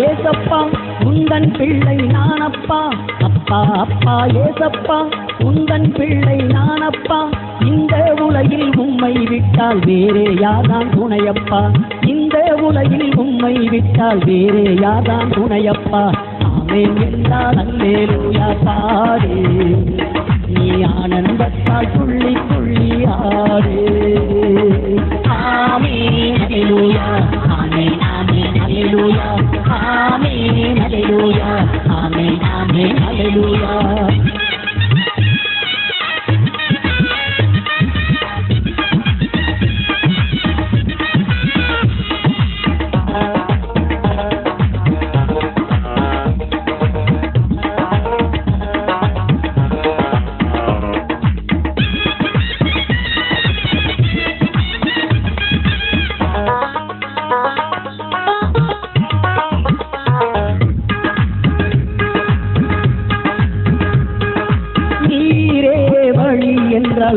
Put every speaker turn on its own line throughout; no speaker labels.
ஏசப்பா உந்தன் பிள்ளை நானப்பா. அப்பா அப்பா ஏசப்பா உந்தன் பிள்ளை நானப்பா. இந்த உலகில் உம்மை விட்டால் வேறே யார்தான் துணையப்பா. இந்த உலகில் உம்மை விட்டால் வேறே யார்தான் துணையப்பா. ஆமென் என்றால் அல்லேலூயா பாடு, நீ ஆனந்தத்தால் துள்ளி துள்ளி ஆடு. ஆமென் அல்லேலூயா, ஆமென் ஆமென் அல்லேலூயா, ஆமென் அல்லேலூயா, ஆமென் ஆமென் அல்லேலூயா.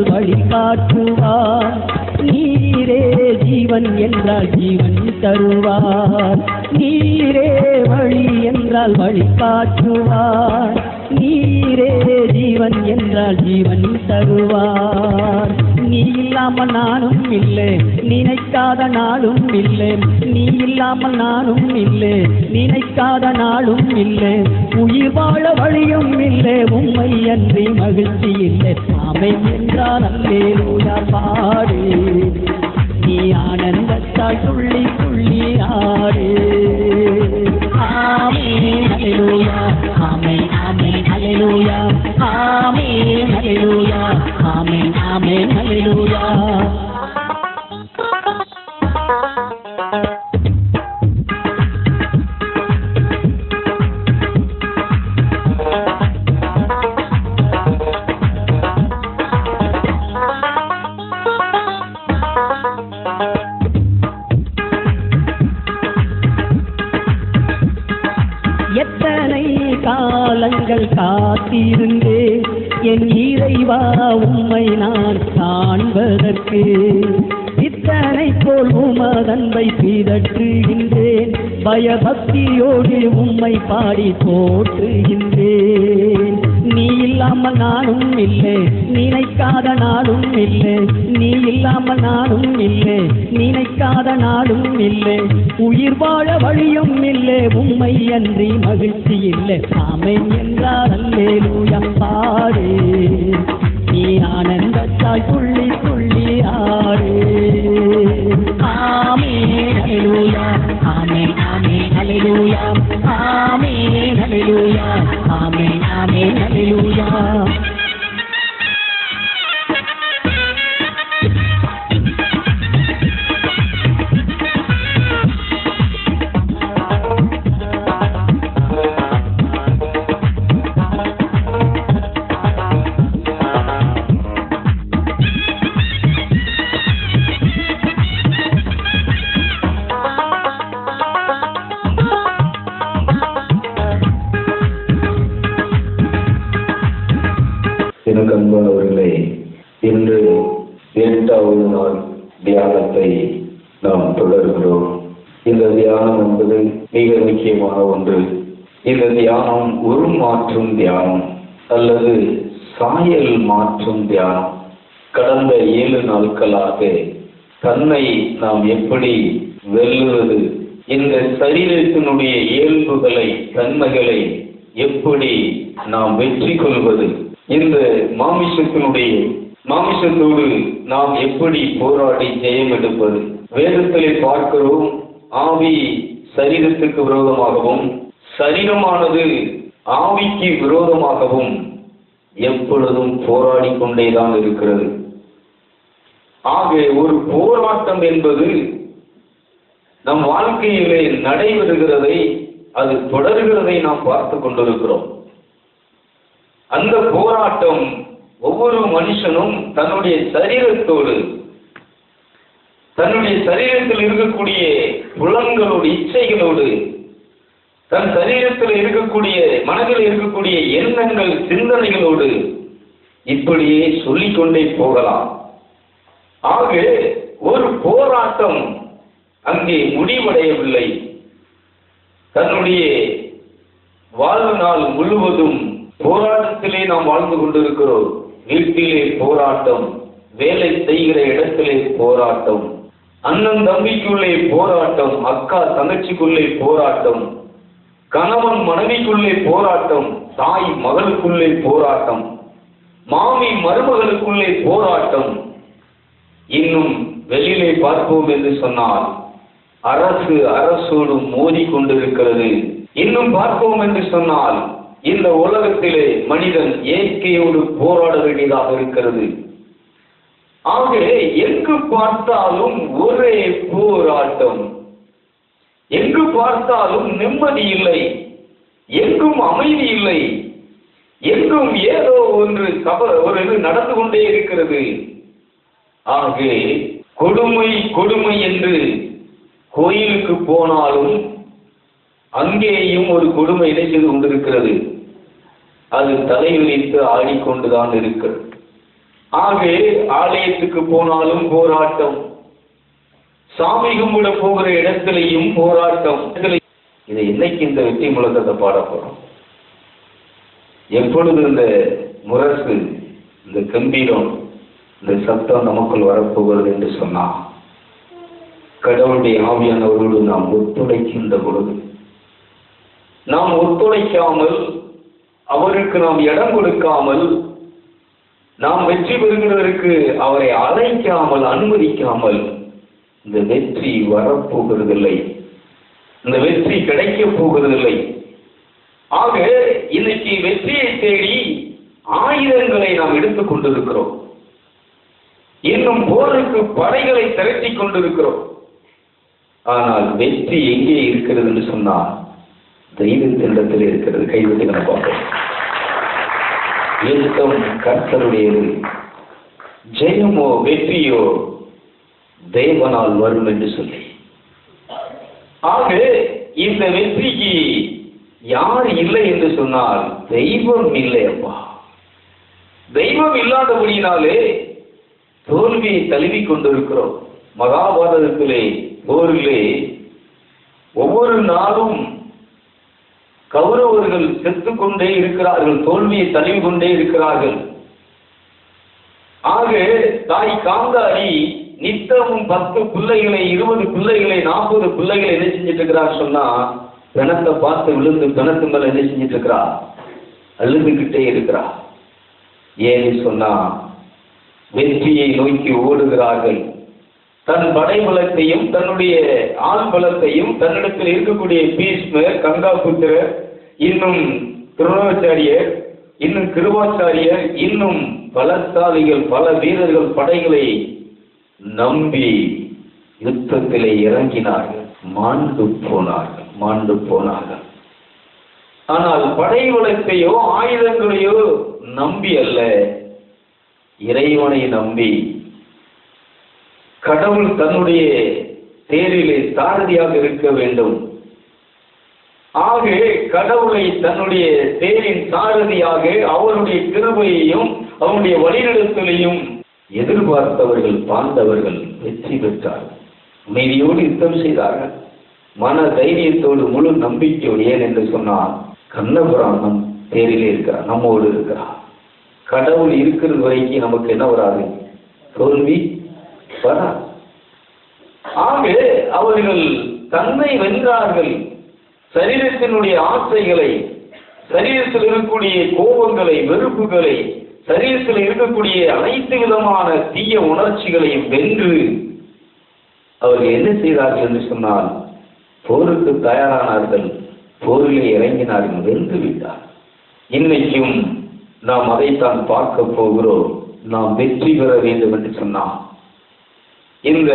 வழிகாட்டுவார், நீரே ஜீவன் என்றால் ஜீவன் தருவார். நீரே வழி என்றால் வழிகாட்டுவார், நீரே ஜீவன் என்றால் ஜீவன் தருவார். நீ இல்லாமல் நானும் இல்லை, நினைக்காத நாளும் இல்லை. நீ இல்லாமல் நானும் இல்லை, நினைக்காத நாளும் இல்லை. உயிர் வாழ வழியும் இல்லை, உம்மை அன்றி மகிழ்ச்சி இல்லை. ஆமென் என்றால் அல்லேலூயா பாடு, நீ ஆனந்தத்தால் துள்ளி துள்ளி ஆடு. ஆமென் அல்லேலூயா, ஆமென் ஆமென் அல்லேலூயா, ஆமென் அல்லேலூயா, ஆமென் ஆமென் அல்லேலூயா. எத்தனை காலங்கள் காத்திருந்தேன் என் இறைவா உம்மை நான் காண்பதற்கு. இத்தனை போல் உமதன்பை பிதற்றுகின்றேன், பயபக்தியோடு உம்மை பாடி போற்றுகின்றேன். நீ இல்லாமல் நானும் இல்லை, நினைக்காத நாளும் இல்லை. நீ இல்லாமல் நானும் இல்லை, நினைக்காத நாளும் இல்லை. உயிர் வாழ வழியும் இல்லை, உம்மை அன்றி மகிழ்ச்சி இல்லை. ஆமென் என்றால் அல்லேலூயா பாடு, நீ ஆனந்தத்தால் துள்ளி துள்ளி ஆடு. ஆமென் அல்லேலூயா, ஆமென் ஆமென் அல்லேலூயா, ஆமென் அல்லேலூயா, ஆமென் ஆமென் அல்லேலூயா.
எனக்கு அன்பானவர்களே, இன்று 8வது நாள் தியானத்தை நாம் தொடர்கிறோம். இந்த தியானம் என்பது மிக முக்கியமான ஒன்று. இந்த தியானம் உருமாற்றும் தியானம் அல்லது சாயல் மாற்றும் தியானம். கடந்த 7 நாட்களாக தன்னை நாம் எப்படி வெல்லுவது, இந்த சரீரத்தினுடைய இயல்புகளை தன்மைகளை எப்படி நாம் வெற்றி கொள்வது, இந்த மாமிசத்தோடு நாம் எப்படி போராடி ஜெயம் எடுப்பது. வேதத்திலே பார்க்கிறோம், ஆவி சரீரத்துக்கு விரோதமாகவும் சரீரமானது ஆவிக்கு விரோதமாகவும் எப்பொழுதும் போராடி கொண்டேதான் இருக்கிறது. ஆக ஒரு போராட்டம் என்பது நம் வாழ்க்கையிலே நடைபெறுகிறதை, அது தொடர்கிறதை நாம் பார்த்து கொண்டிருக்கிறோம். அந்த போராட்டம் ஒவ்வொரு மனுஷனும் தன்னுடைய சரீரத்தோடு, தன்னுடைய சரீரத்தில் இருக்கக்கூடிய புலன்களோடு, இச்சைகளோடு, தன் சரீரத்தில் இருக்கக்கூடிய மனதில் இருக்கக்கூடிய எண்ணங்கள், சிந்தனைகளோடு இப்படியே சொல்லிக்கொண்டே போகலாம். ஆக ஒரு போராட்டம் அங்கே முடிவடையவில்லை. தன்னுடைய வாழ்நாள் முழுவதும் போராட்டத்திலே நாம் வாழ்ந்து கொண்டிருக்கிறோம். வீட்டிலே போராட்டம், வேலை செய்கிற இடத்திலே போராட்டம், அண்ணன் தம்பிக்குள்ளே போராட்டம், அக்கா தங்கச்சிக்குள்ளே போராட்டம், கணவன் மனைவிக்குள்ளே போராட்டம், தாய் மகளுக்குள்ளே போராட்டம், மாமி மருமகளுக்குள்ளே போராட்டம். இன்னும் வெளியிலே பார்ப்போம் என்று சொன்னால் அரசு அரசோடு மோதி கொண்டிருக்கிறது. இன்னும் பார்ப்போம் என்று சொன்னால் இந்த உலகத்திலே மனிதன் இயற்கையோடு போராட வேண்டியதாக இருக்கிறது. ஆகவே எங்கு பார்த்தாலும் ஒரே போராட்டம், எங்கு பார்த்தாலும் நிம்மதி இல்லை, எங்கும் அமைதி இல்லை, எங்கும் ஏதோ ஒரு இது நடந்து கொண்டே இருக்கிறது. ஆகவே கொடுமை கொடுமை என்று கோயிலுக்கு போனாலும் அங்கேயும் ஒரு கொடுமை செய்து கொண்டிருக்கிறது. அது தலைவிரித்து ஆடிக்கொண்டுதான் இருக்கிறது. ஆகவே ஆலயத்துக்கு போனாலும் போராட்டம், சாமி கும்பிட போகிற இடத்திலேயும் போராட்டம். இதை இன்னைக்கு இந்த வெற்றி முழக்கத்தை பாட போறோம். எப்பொழுது இந்த முரசு, இந்த கம்பீரம், இந்த சத்தம் நமக்குள் வரப்போகிறது என்று சொன்னா கடவுளுடைய ஆவியானவரோடு நாம் ஒத்துழைக்கின்ற பொழுது, நாம் ஒத்துழைக்காமல், அவருக்கு நாம் இடம் கொடுக்காமல், நாம் வெற்றி பெறுகிறதற்கு அவரை அழைக்காமல், அனுமதிக்காமல் இந்த வெற்றி வரப்போகிறதில்லை, இந்த வெற்றி கிடைக்கப் போகிறதில்லை. ஆக இன்னைக்கு வெற்றியை தேடி ஆயுதங்களை நாம் எடுத்துக் கொண்டிருக்கிறோம். இன்னும் போருக்கு படைகளை திரட்டி கொண்டிருக்கிறோம். ஆனால் வெற்றி எங்கே இருக்கிறது என்று சொன்னால் தெய்வத்தினிடத்தில் இருக்கிறது. கைவிட்டு நம்ம பார்ப்போம். யுத்தம் கர்த்தருடையது, ஜெயமோ வெற்றியோ தேவனால் வரும் என்று சொல்லி. ஆக இந்த வெற்றிக்கு யார் இல்லை என்று சொன்னால் தெய்வம் இல்லை. அப்பா, தெய்வம் இல்லாதபடியினாலே தோல்வியை தழுவி கொண்டிருக்கிறோம். மகாபாரதத்திலே போரிலே ஒவ்வொரு நாளும் கௌரவர்கள் செத்துக்கொண்டே இருக்கிறார்கள், தோல்வியை தழுவி கொண்டே இருக்கிறார்கள். ஆக தாய் காந்தாரி நித்தமும் 10 பிள்ளைகளை, 20 பிள்ளைகளை, 40 பிள்ளைகளை என்ன செஞ்சிட்டு இருக்கிறார் சொன்னா, பிணத்தை பார்த்து விழுந்து பிணத்து மேல என்ன செஞ்சிட்டு இருக்கிறா, அழுதுகிட்டே இருக்கிறா. ஏன்னு சொன்னா வெற்றியை நோக்கி ஓடுகிறார்கள். தன் படைபலத்தையும் தன்னுடைய ஆள் பலத்தையும் தன்னிடத்தில் இருக்கக்கூடிய பீஷ்மர், கங்காபுத்திரர், இன்னும் துரோணாச்சாரியர், இன்னும் கிருபாச்சாரியர், இன்னும் பலசாலிகள், பல வீரர்கள் படைகளை நம்பி யுத்தத்திலே இறங்கினார்கள். மாண்டு போனார்கள். ஆனால் படைபலத்தையோ ஆயுதங்களையோ நம்பி அல்ல, இறைவனை நம்பி, கடவுள் தன்னுடைய தேரிலே சாரதியாக இருக்க வேண்டும். ஆக கடவுளை தன்னுடைய தேரின் சாரதியாக, அவருடைய கிருபையையும் அவருடைய வழிநடத்தலையும் எதிர்பார்த்தவர்கள், பாண்டவர்கள் வெற்றி பெற்றார்கள். அமைதியோடு யுத்தம் செய்தார்கள், மன தைரியத்தோடு, முழு நம்பிக்கையோடு. ஏன் என்று சொன்னால் கண்ணபுராணம் தேரிலே இருக்கிறார், நம்மோடு இருக்கிறார். கடவுள் இருக்கிறது வரைக்கும் நமக்கு என்ன வராது, தோல்வி வராது. ஆக அவர்கள் தன்னை வென்றார்கள். சரீரத்தினுடைய ஆசைகளை, சரீரத்தில் இருக்கக்கூடிய கோபங்களை, வெறுப்புகளை, சரீரத்தில் இருக்கக்கூடிய அனைத்து விதமான தீய உணர்ச்சிகளையும் வென்று அவர்கள் என்ன செய்தார்கள் என்று சொன்னால் போருக்கு தயாரானார்கள், போரிலே இறங்கினார்கள், வென்று விட்டார். இன்னைக்கும் நாம் அதைத்தான் பார்க்க போகிறோம். நாம் வெற்றி பெற வேண்டும் என்று சொன்னால் இந்த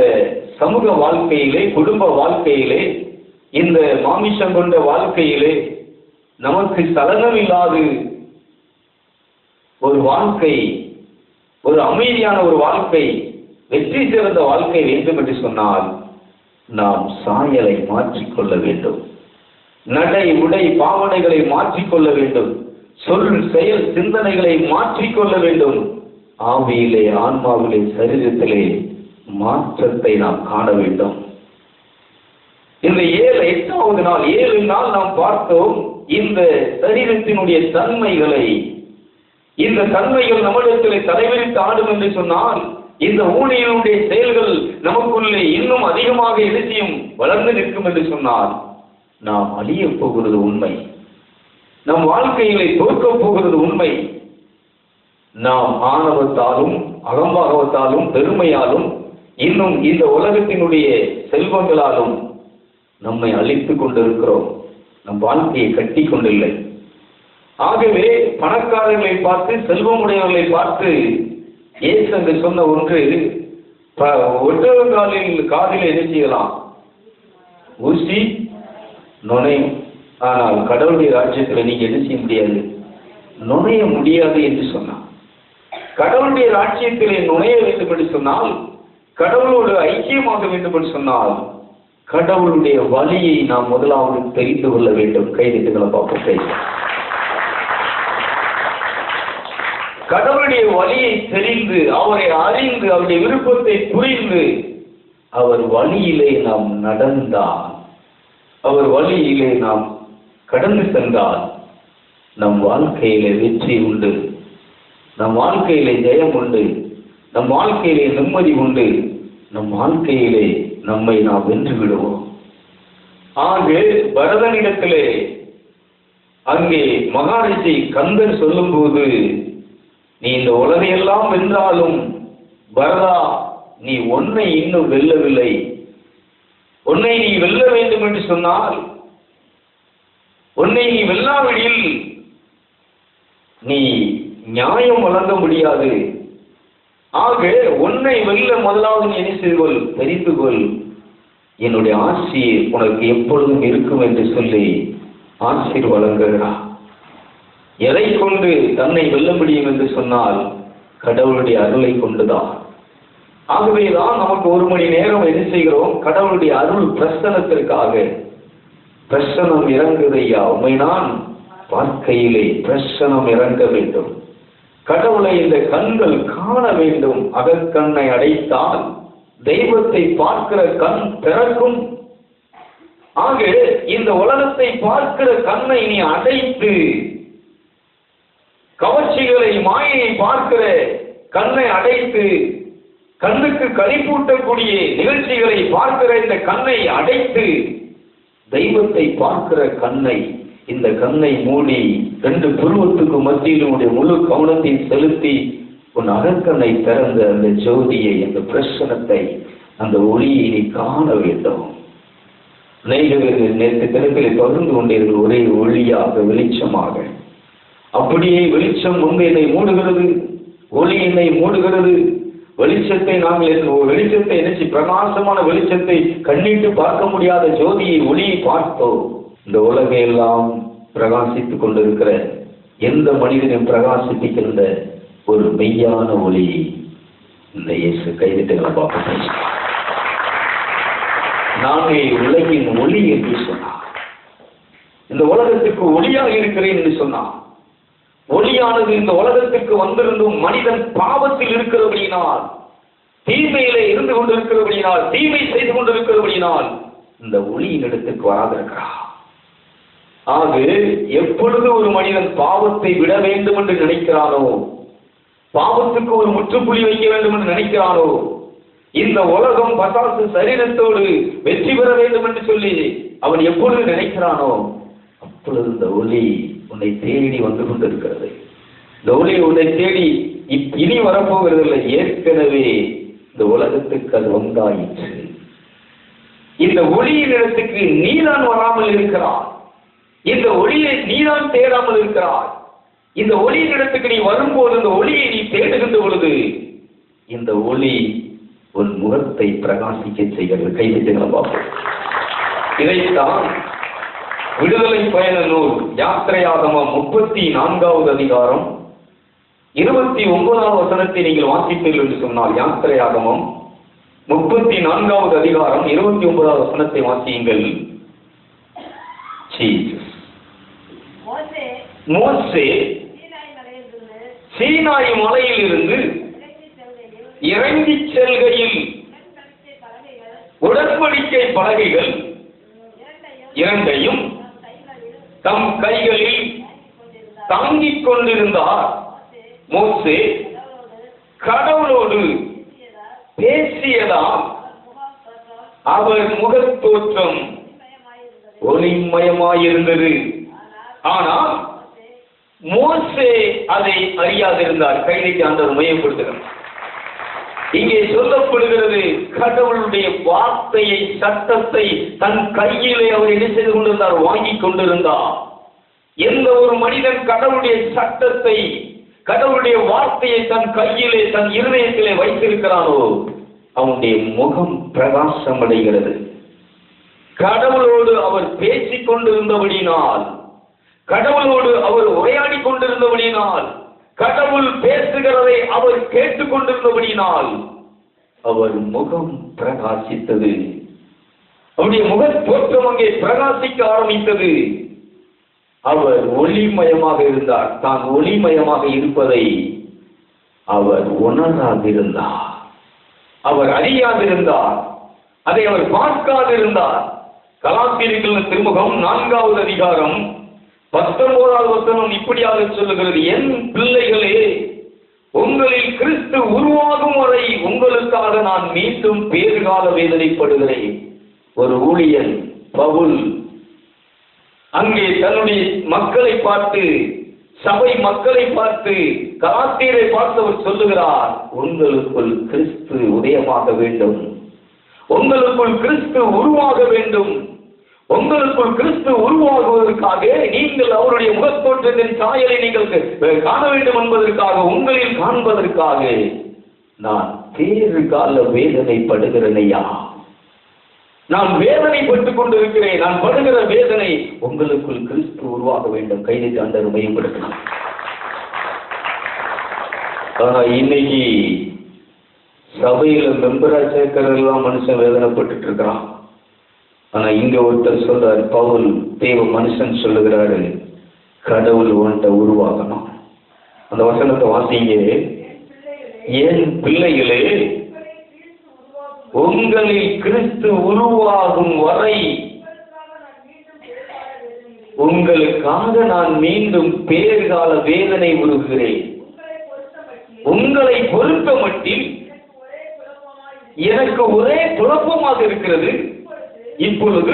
சமூக வாழ்க்கையிலே, குடும்ப வாழ்க்கையிலே, இந்த மாமிசம் கொண்ட வாழ்க்கையிலே நமக்கு சலனம் இல்லாது ஒரு வாழ்க்கை, ஒரு அமைதியான ஒரு வாழ்க்கை, வெற்றி சிறந்த வாழ்க்கை வேண்டும் என்று சொன்னால் நாம் சாயலை மாற்றிக்கொள்ள வேண்டும். நடை, உடை, பாவனைகளை மாற்றிக்கொள்ள வேண்டும். சொல், செயல், சிந்தனைகளை மாற்றிக்கொள்ள வேண்டும். ஆவியிலே, ஆன்மாவிலே, சரீரத்திலே மாற்றத்தை நாம் காண வேண்டும். இந்த 8வது நாள் 7 நாள் நாம் பார்த்தோம் இந்த சரீரத்தினுடைய தன்மைகளை. இந்த தன்மைகள் நம்மிடத்தில் தலைவிரித்து ஆடும் என்று சொன்னால் இந்த ஊழியனுடைய செயல்கள் நமக்குள்ளே இன்னும் அதிகமாக நிச்சயம் வளர்ந்து நிற்கும் என்று சொன்னால் நாம் அழிய போகிறது உண்மை. நம் வாழ்க்கையிலே தோற்க போகிறது உண்மை. நாம் ஆணவத்தாலும் அகம்பாகவத்தாலும் பெருமையாலும் இன்னும் இந்த உலகத்தினுடைய செல்வங்களாலும் நம்மை அழித்துக் கொண்டிருக்கிறோம். நம் வாழ்க்கையை கட்டி கொண்டில்லை. ஆகவே பணக்காரர்களை பார்த்து செல்வமுடையவர்களை பார்த்து இயேசு என்று சொன்ன ஒன்று, ஒட்டகங்காலில் காதில் என்ன செய்யலாம்? ஊசி நுழையும். ஆனால் கடவுளுடைய ராஜ்யத்தில் நீங்க என்ன செய்ய முடியாது, நுழைய முடியாது என்று சொன்னார். கடவுளுடைய ராஜ்யத்திலே நுழைய வேண்டும் என்று சொன்னால், கடவுளோடு ஐக்கியமாக வேண்டும் என்று சொன்னால், கடவுளுடைய வழியை நாம் முதலாவது தெரிந்து கொள்ள வேண்டும். கைதிட்டுகளை பார்ப்போம். கடவுளுடைய வழியை தெரிந்து, அவரை அறிந்து, அவருடைய விருப்பத்தை புரிந்து, அவர் வழியிலே நாம் நடந்தால், அவர் வழியிலே நாம் கடந்து சென்றால் நம் வாழ்க்கையிலே வெற்றி உண்டு, நம் வாழ்க்கையிலே ஜெயம் உண்டு, நம் வாழ்க்கையிலே நிம்மதி உண்டு, நம் வாழ்க்கையிலே நம்மை நாம் வென்று விடுவோம். ஆக பரதனிடத்திலே அங்கே மகாரிஷி கந்தன் சொல்லும் போது, நீ இந்த உலகையெல்லாம் வென்றாலும் பரதா, நீ உன்னை இன்னும் வெல்லவில்லை. உன்னை நீ வெல்ல வேண்டும் என்று சொன்னால், உன்னை நீ வெல்லாவிடில் நீ நியாயம் வழங்க முடியாது. ஆக உன்னை வெல்ல முதலாவது நீ என்ன செய்து கொள், தெரிந்து கொள். என்னுடைய ஆசீர் உனக்கு எப்பொழுதும் இருக்கும் என்று சொல்லி ஆசீர் வழங்குகிறார். எதை கொண்டு தன்னை வெல்ல முடியும் என்று சொன்னால் கடவுளுடைய அருளை கொண்டுதான். ஆகவேதான் நமக்கு 1 மணி நேரம் என்ன செய்கிறோம், கடவுளுடைய அருள் பிரசனத்திற்காக. பிரசனம் இறங்குதையா, உண்மை நான் பார்க்கையிலே பிரசனம் இறங்க வேண்டும். கடவுளை இந்த கண்கள் காண வேண்டும். அகக்கண்ணை அடைத்தால் தெய்வத்தை பார்க்கிற கண் திறக்கும். ஆக இந்த உலகத்தை பார்க்கிற கண்ணை நீ அடைத்து, கவர்ச்சிகளை மாயையை பார்க்கிற கண்ணை அடைத்து, கண்ணுக்கு களிப்பூட்டக்கூடிய நிகழ்ச்சிகளை பார்க்கிற இந்த கண்ணை அடைத்து, தெய்வத்தை பார்க்கிற கண்ணை, இந்த கண்ணை மூடி 2 புருவத்துக்கு மத்தியில் உடைய முழு கவனத்தை செலுத்தி உன் அகக்கண்ணை திறந்த அந்த ஜோதியை, அந்த பிரசனத்தை, அந்த ஒளியை நீ காண வேண்டும். நேற்று தினத்தில் பகிர்ந்து கொண்டீர்கள், ஒரே ஒளியாக வெளிச்சமாக. அப்படியே வெளிச்சம் முன்பு என்னை மூடுகிறது, ஒளி என்னை மூடுகிறது. வெளிச்சத்தை நாங்கள் வெளிச்சத்தை நினைச்சு பிரகாசமான வெளிச்சத்தை கண்ணிட்டு பார்க்க முடியாத ஜோதியை ஒளியை பார்த்தோம். இந்த உலகையெல்லாம் பிரகாசித்துக் கொண்டிருக்கிற எந்த மனிதனையும் பிரகாசிப்பிக்கின்ற ஒரு மெய்யான ஒளி இந்த இயேசு. கைதிட்டுகளை பார்க்க, நானே உலகின் ஒளி என்று சொன்னார். இந்த உலகத்துக்கு ஒளியாக இருக்கிறேன் என்று சொன்னார். ஒளியானது இந்த உலகத்திற்கு வந்திருந்தும் மனிதன் பாவத்தில் இருக்கிறபடியினால், தீமையிலே இருந்து கொண்டிருக்கிறபடியினால், தீமை செய்து கொண்டிருக்கிறபடியினால் இந்த ஒளியின் இடத்துக்கு வராதிருக்கிறார். ஆக எப்பொழுது ஒரு மனிதன் பாவத்தை விட வேண்டும் என்று நினைக்கிறானோ, பாவத்துக்கு ஒரு முற்றுப்புள்ளி வைக்க வேண்டும் என்று நினைக்கிறானோ, இந்த உலகம் பசாசு சரீரத்தோடு வெற்றி பெற வேண்டும் என்று சொல்லி அவன் எப்பொழுது நினைக்கிறானோ, அப்பொழுது இந்த ஒளி உன்னை தேடி வந்து கொண்டிருக்கிறது. இந்த ஒளி உன்னை தேடி இனி வரப்போகிறதில்லை, ஏற்கனவே இந்த உலகத்துக்கு அது வந்தாயிற்று. இந்த ஒளியின் இடத்துக்கு நீதான் வராமல் இருக்கிறாய். இந்த ஒளியை நீதான் தேடாமல் இருக்கிறாய். இந்த ஒளியின் இடத்துக்கு நீ வரும்போது, இந்த ஒளியை நீ தேடுகின்ற பொழுது, இந்த ஒளி உன் முகத்தை பிரகாசிக்க செய்கிறது. கைவிட்டுகளை பார்ப்போம். இதைத்தான் விடுதலை பயண நூல் யாத்திரையாகமம் 34வது அதிகாரம் 29வது வசனத்தை நீங்கள் வாசிப்பீர்கள் என்று சொன்னால், யாத்திரையாகமம் 34வது அதிகாரம் 29வது வசனத்தை வாசியுங்கள். மோசே சீனாய் மலையில் இருந்து இறங்கி செல்கையில் உடன்படிக்கை பலகைகள் இரண்டையும் தம் கைகளில் தாங்கிக் கொண்டிருந்தார். மோசே கடவுளோடு பேசியதால் அவர் முகத்தோற்றம் ஒளிமயமாயிருந்தது. ஆனால் மோசே அதை அறியாதிருந்தார். கைதிக்கு ஆண்டவர் மையப்படுத்துகிறார். இங்கே சொல்லப்படுகிறது, கடவுளுடைய வார்த்தையை, சட்டத்தை தன் கையிலே அவர் என்ன செய்து கொண்டிருந்தார்? வாங்கிக் கொண்டிருந்தார். எந்த ஒரு மனிதன் கடவுளுடைய சட்டத்தை, கடவுளுடைய வார்த்தையை தன் கையிலே, தன் இருதயத்திலே வைத்திருக்கிறானோ அவனுடைய முகம் பிரகாசம் அடைகிறது. கடவுளோடு அவர் பேசிக் கொண்டிருந்தபடியினால், கடவுளோடு அவர் உரையாடி கொண்டிருந்தபடியினால், கடவுள் பேசுகிறதை அவர் கேட்டுக் கொண்டிருந்தபடியினால் அவர் முகம் பிரகாசித்தது. அவருடைய முக தோற்றம் அங்கே பிரகாசிக்க ஆரம்பித்தது. அவர் ஒளிமயமாக இருந்தார். தான் ஒளிமயமாக இருப்பதை அவர் உணராதிருந்தார். அவர் அறியாதிருந்தார். அதை அவர் பார்க்காதிருந்தார். கலாத்தியர்கள் திருமுகம் 4வது அதிகாரம் 19வது வசனம் இப்படியாக சொல்லுகிறது, என் பிள்ளைகளே, உங்களில் கிறிஸ்து உருவாகும் வரை உங்களுக்காக நான் மீண்டும் பேறுகால வேதனைப்படுகிறேன். ஒரு ஊழியன் பவுல் அங்கே தன்னுடைய மக்களை பார்த்து, சபை மக்களை பார்த்து, கலாத்தியரை பார்த்தவர் சொல்லுகிறார், உங்களுக்குள் கிறிஸ்து உதயமாக வேண்டும், உங்களுக்குள் கிறிஸ்து உருவாக வேண்டும். உங்களுக்குள் கிறிஸ்து உருவாகுவதற்காக நீங்கள் அவருடைய முகத்தோற்றத்தின் சாயலை நீங்கள் காண வேண்டும் என்பதற்காக, உங்களில் காண்பதற்காக நான் பேறுகால வேதனைப்படுகிறேனையா, நான் வேதனைப்பட்டுக் கொண்டிருக்கிறேன். நான் படுகிற வேதனை உங்களுக்குள் கிறிஸ்து உருவாக வேண்டும். கைது ஆண்டவர் மையப்படுத்தலாம். ஆனா இன்னைக்கு சபையில மெம்பரா சேர்க்கிறதெல்லாம் மனுஷன் வேதனைப்பட்டு இருக்கிறான். ஆனா இங்க ஒருத்தர் சொல்றாரு, பவுல் தேவ மனுஷன் சொல்லுகிறாரு, கடவுள் உன்கிட்ட உருவாகணும். அந்த வசனத்தை வாசிங்க. என் பிள்ளைகளே, உங்களில் கிறிஸ்து உருவாகும் வரை உங்களுக்காக நான் மீண்டும் பேறுகால வேதனை உருகுகிறேன். உங்களை பொறுத்த மட்டில் எனக்கு ஒரே குழப்பமாக இருக்கிறது. இப்பொழுது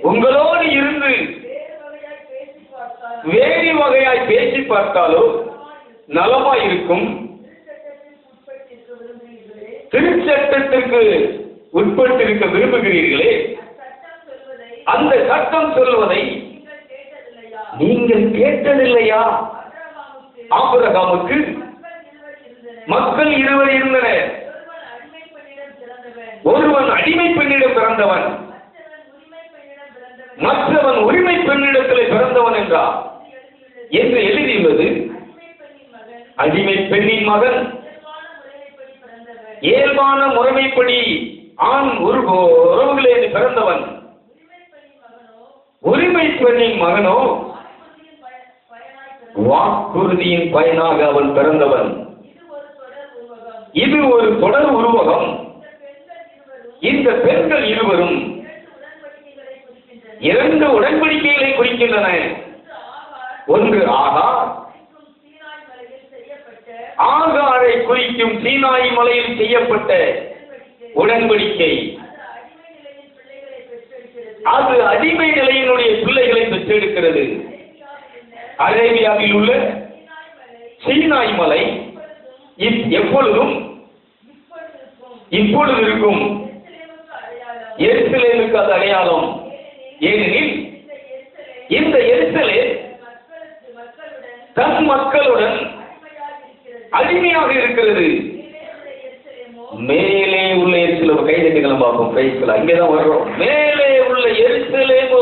உங்களோடு இருந்து வேறு வகையாய் பேசி பார்த்தாலோ நலமாயிருக்கும். திருச்சட்டத்திற்கு உட்பட்டிருக்க விரும்புகிறீர்களே, அந்த சட்டம் சொல்வதை நீங்கள் கேட்டதில்லையா? ஆபிரகாமுக்கு மக்கள் 2 இருந்தனர். ஒருவன் அடிமை பெண்ணிடம் பிறந்தவன், மற்றவன் உரிமை பெண்ணிடத்தில் பிறந்தவன் என்றார் என்று எழுதியுள்ளது. அடிமை பெண்ணின் மகன் இயல்பான முறைமைப்படி ஆண் உறவுகளே பிறந்தவன், உரிமை பெண்ணின் மகனோ வாக்குறுதியின் பயனாக அவன் பிறந்தவன். இது ஒரு தொடர் உருவகம். இந்த பெண்கள் இருவரும் 2 உடன்படிக்கைகளை குறிக்கின்றன. ஒன்று ஆகாரை குறிக்கும் சீனாய் மலையில் செய்யப்பட்ட உடன்படிக்கை. அது அடிமை நிலையினுடைய பிள்ளைகளை பெற்றெடுக்கிறது. அரேபியாவில் உள்ள சீனாய் மலை எப்பொழுதும் இப்பொழுது இருக்கும். எருசலேமுக்கு அது அடையாளம். ஏனெனில் இந்த எருசலேம் தன் மக்களுடன் அடிமையாக இருக்கிறது. மேலே உள்ள எருசலேம், கைதட்டுகளை பார்ப்போம். அங்கேதான் வர்றோம். மேலே உள்ள எருசலேமு,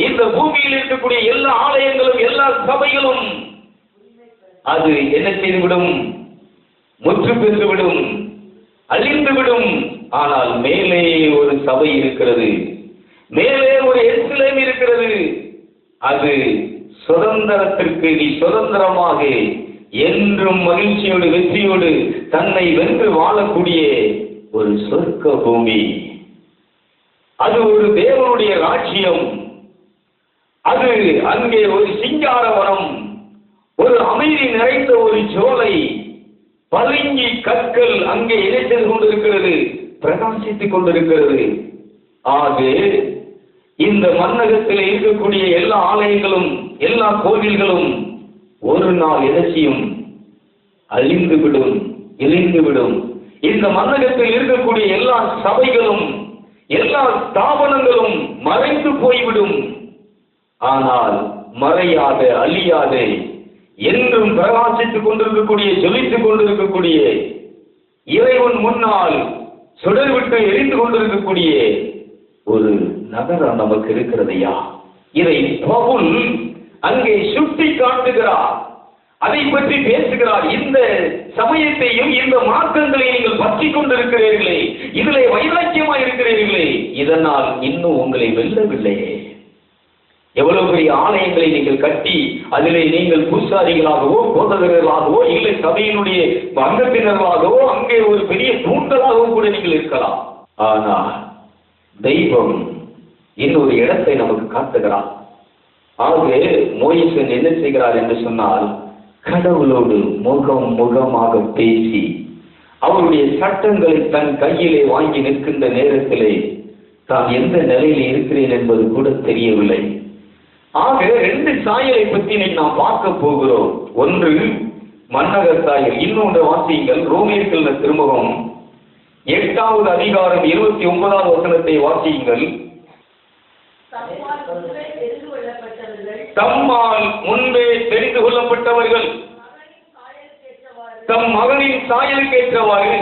இந்த பூமியில் இருக்கக்கூடிய எல்லா ஆலயங்களும் எல்லா சபைகளும் அது என்ன செய்துவிடும்? முற்று பெற்றுவிடும், அழிந்துவிடும். ஆனால் மேலே ஒரு சபை இருக்கிறது, மேலே ஒரு எருசலேம் இருக்கிறது. அது சுதந்திரத்திற்கு நீ சுதந்திரமாக என்றும் மகிழ்ச்சியோடு வெற்றியோடு தன்னை வென்று வாழக்கூடிய ஒரு சொர்க்க பூமி. அது ஒரு தேவனுடைய ராஜ்யம். அது அங்கே ஒரு சிங்காரவனம், ஒரு அமைதி நிறைந்த ஒரு சோலை, பளிங்கு கற்கள் அங்கே இணைத்து கொண்டிருக்கிறது, பிரகாசித்துக் கொண்டிருக்கிறது. ஆக இந்த மன்னகத்தில் இருக்கக்கூடிய எல்லா ஆலயங்களும் எல்லா கோவில்களும் ஒரு நாள் எதற்சியும் அழிந்துவிடும், இழிந்துவிடும். இந்த மன்னகத்தில் இருக்கக்கூடிய எல்லா சபைகளும் எல்லா ஸ்தாபனங்களும் மறைந்து போய்விடும். ஆனால் மறையாத, அழியாத, என்றும் பிரகாசித்துக் கொண்டிருக்கக்கூடிய, ஜொலித்துக் கொண்டிருக்கக்கூடிய, இறைவன் முன்னால் சுடர்விட்டு எரிந்து கொண்டிருக்கக்கூடிய ஒரு நகரம் நமக்கு இருக்கிறதையா? இதை பவுல் அங்கே சுட்டி காட்டுகிறார், அதை பற்றி பேசுகிறார். இந்த சமயத்தையும் இந்த மார்க்கங்களையும் நீங்கள் பற்றி கொண்டிருக்கிறீர்களே, இதிலே வைராக்கியமாக இருக்கிறீர்களே, இதனால் இன்னும் உங்களை வெல்லவில்லையே. எவ்வளவு பெரிய ஆலயங்களை நீங்கள் கட்டி அதிலே நீங்கள் பூசாரிகளாகவோ போதகர்களாகவோ இல்லை சபையினுடைய அங்கத்தினர்களாகவோ அங்கே ஒரு பெரிய தூண்டலாகவோ கூட நீங்கள் இருக்கலாம். ஆனால் தெய்வம் இன்னொரு இடத்தை நமக்கு காட்டுகிறார். ஆக மோசேஸ் என்ன செய்கிறார் என்று சொன்னால், கடவுளோடு முகமாக பேசி அவருடைய சட்டங்களை தன் கையிலே வாங்கி நிற்கின்ற நேரத்திலே தான் எந்த நிலையில் இருக்கிறேன் என்பது கூட தெரியவில்லை. ஆக ரெண்டு சாயலை பற்றி நாம் பார்க்க போகிறோம். ஒன்று மன்னக சாயல், இன்னொன்று வாசியுங்கள். ரோமியர்கள் திருமுகம் 8வது அதிகாரம் 29வது வசனத்தை வாசியுங்கள். தம்மால் முன்பே தெரிந்து கொள்ளப்பட்டவர்கள் தம் மகனின் சாயலுக்கேற்றவாறு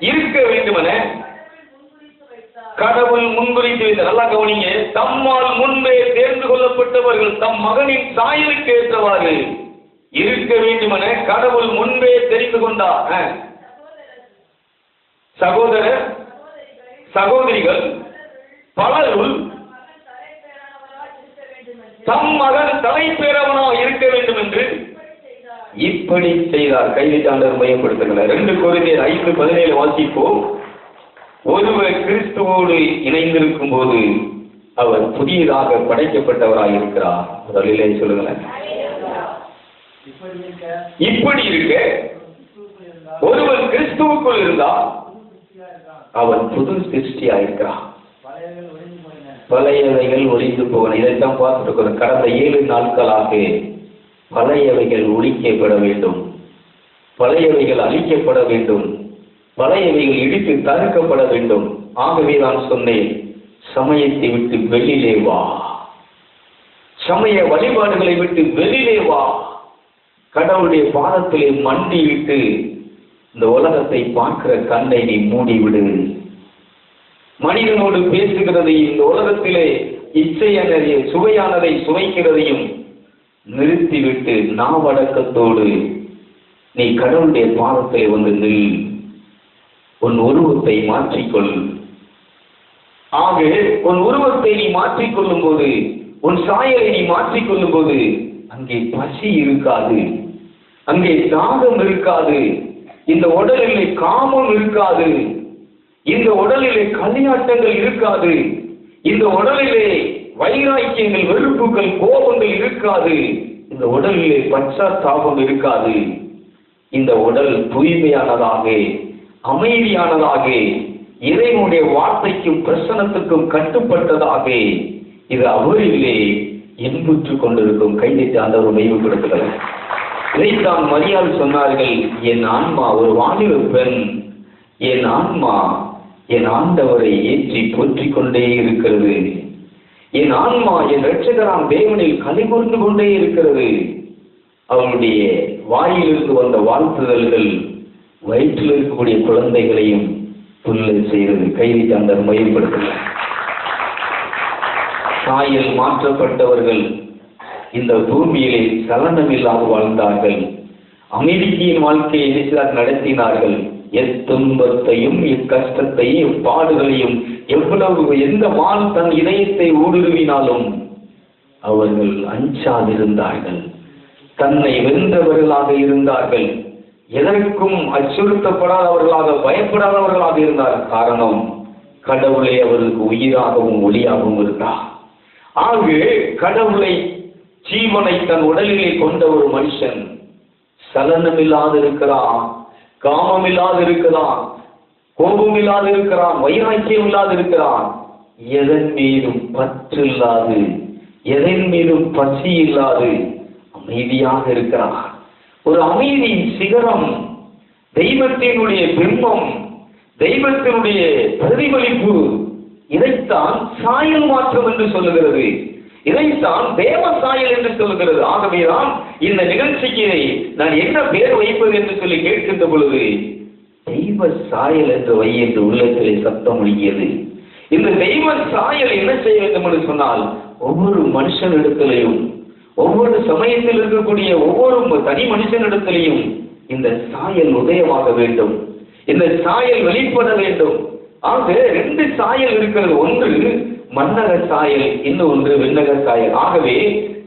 இருக்க வேண்டுமென கடவுள் முன்குறித்து வைத்தார். நல்லா கவனிங்க. தம்மால் முன்பே தேர்ந்து கொள்ளப்பட்டவர்கள் தம் மகனின் சாயலுக்கு ஏற்றவாறு இருக்க வேண்டுமென கடவுள் முன்பே தெரிந்து கொண்டார். சகோதர சகோதரிகள் பலருள் தம் மகன் தலைப்பேரவனோ இருக்க வேண்டும் என்று இப்படி செய்தார். கைதிட்டாண்டர் மையப்படுத்துகிறார். 2 கொரிந்தியர் 5:17 வாசிப்போம். ஒருவர் கிறிஸ்துவோடு இணைந்திருக்கும் போது அவர் புதியதாக படைக்கப்பட்டவராக இருக்கிறார். முதலிலே சொல்லுங்களேன். இப்படி இருக்க ஒருவர் கிறிஸ்துவுக்குள் இருந்தால் அவர் புது சிருஷ்டியா இருக்கிறார். பழையவைகள் ஒழிந்து போகணும். இதைத்தான் பார்த்துட்டு கடந்த 7 நாட்களாக பழையவைகள் ஒழிக்கப்பட வேண்டும், பழையவைகள் அழிக்கப்பட வேண்டும், பழையவைகள் இடித்து தடுக்கப்பட வேண்டும். ஆகவே நான் சொன்னேன், சமயத்தை விட்டு வெளியிலே வா, சமய வழிபாடுகளை விட்டு வெளியிலே வா, கடவுளுடைய பாதத்திலே மண்டி விட்டு இந்த உலகத்தை பார்க்கிற கண்ணை நீ மூடிவிடு. மனிதனோடு பேசுகிறதையும் இந்த உலகத்திலே இச்சையானதையும் சுவையானதை சுவைக்கிறதையும் நிறுத்திவிட்டு நாவடக்கத்தோடு நீ கடவுளுடைய பாதத்திலே வந்து நில், உன் உருவத்தை மாற்றிக்கொள். ஆக உன் உருவத்தை நீ மாற்றிக்கொள்ளும் போது, உன் சாயலை நீ மாற்றிக்கொள்ளும் போது அங்கே பசி இருக்காது, அங்கே தாகம் இருக்காது, இந்த உடலிலே காமம் இருக்காது, இந்த உடலிலே களியாட்டங்கள் இருக்காது, இந்த உடலிலே வைராக்கியங்கள், வெறுப்புகள், கோபங்கள் இருக்காது, இந்த உடலிலே பச்சாத்தாபம் இருக்காது. இந்த உடல் தூய்மையானதாக, அமைதியானதாக, இறைவனுடைய வார்த்தைக்கும் பிரசனத்துக்கும் கட்டுப்பட்டதாக இது அவரிலே என்புற்று கொண்டிருக்கும். கைதிட்டு ஆண்டவர் மையப்படுத்துகிறார். இதைத்தான் மரியாள் சொன்னார்கள், என் ஆன்மா ஒரு வாலிப பெண், என் ஆன்மா என் ஆண்டவரை ஏற்றி போற்றிக் கொண்டே இருக்கிறது, என் ஆன்மா என் இரட்சகராம் தேவனில் கலிகூர்ந்து கொண்டே இருக்கிறது. அவருடைய வாயிலிருந்து வந்த வாழ்த்துதல்கள் வயிற்றில் இருக்கக்கூடிய குழந்தைகளையும் புல்ல செய்கிறது. கைதிட்டு அந்த மையப்படுத்துகிறார். சாயல் மாற்றப்பட்டவர்கள் இந்த பூமியிலே சலனமில்லாது வாழ்ந்தார்கள். அமெரிக்கையின் வாழ்க்கையை நடத்தினார்கள். எத்துன்பத்தையும் இக்கஷ்டத்தையும் பாடுகளையும் எவ்வளவு எந்த வாள் தன் இதயத்தை ஊடுருவினாலும் அவர்கள் அஞ்சாதிருந்தார்கள், தன்னை வென்றவர்களாக இருந்தார்கள், எதற்கும் அச்சுறுத்தப்படாதவர்களாக பயப்படாதவர்களாக இருந்தார். காரணம், கடவுளை அவருக்கு உயிராகவும் ஒளியாகவும் இருந்தார். ஆக கடவுளை ஜீவனை தன் உடலிலே கொண்ட ஒரு மனுஷன் சலனமில்லாது இருக்கிறான், காமமில்லாது இருக்கிறான், கோபமில்லாது இருக்கிறான், வைராக்கியம் இல்லாது இருக்கிறான். எதன் மீதும் பற்று இல்லாது, எதன் மீதும் பசி இல்லாது அமைதியாக இருக்கிறான். ஒரு அமைதியின் சிகரம், தெய்வத்தினுடைய பிம்பம், தெய்வத்தினுடைய பிரதிபலிப்பு. இதைத்தான் சாயல் மாற்றம் என்று சொல்லுகிறது. இதைத்தான் தேவ சாயல் என்று சொல்லுகிறது. ஆகவேதான் இந்த நிகழ்ச்சிக்கு நான் என்ன பேர் வைப்பது என்று சொல்லி கேட்கின்ற பொழுது தெய்வ சாயல் என்று வை என்று உள்ளத்திலே சத்தம் ஒலிக்கியது. இந்த தெய்வ சாயல் என்ன செய்ய வேண்டும் என்று சொன்னால், ஒவ்வொரு மனுஷனிடத்திலையும், ஒவ்வொரு சமயத்தில் இருக்கக்கூடிய ஒவ்வொரு தனி மனுஷனிடத்திலையும் இந்த சாயல் உதயமாக வேண்டும், இந்த சாயல் வெளிப்பட வேண்டும். ஆக 2 சாயல் இருக்கிறது. ஒன்று மன்னக சாயல், இன்னொன்று விண்ணக சாயல். ஆகவே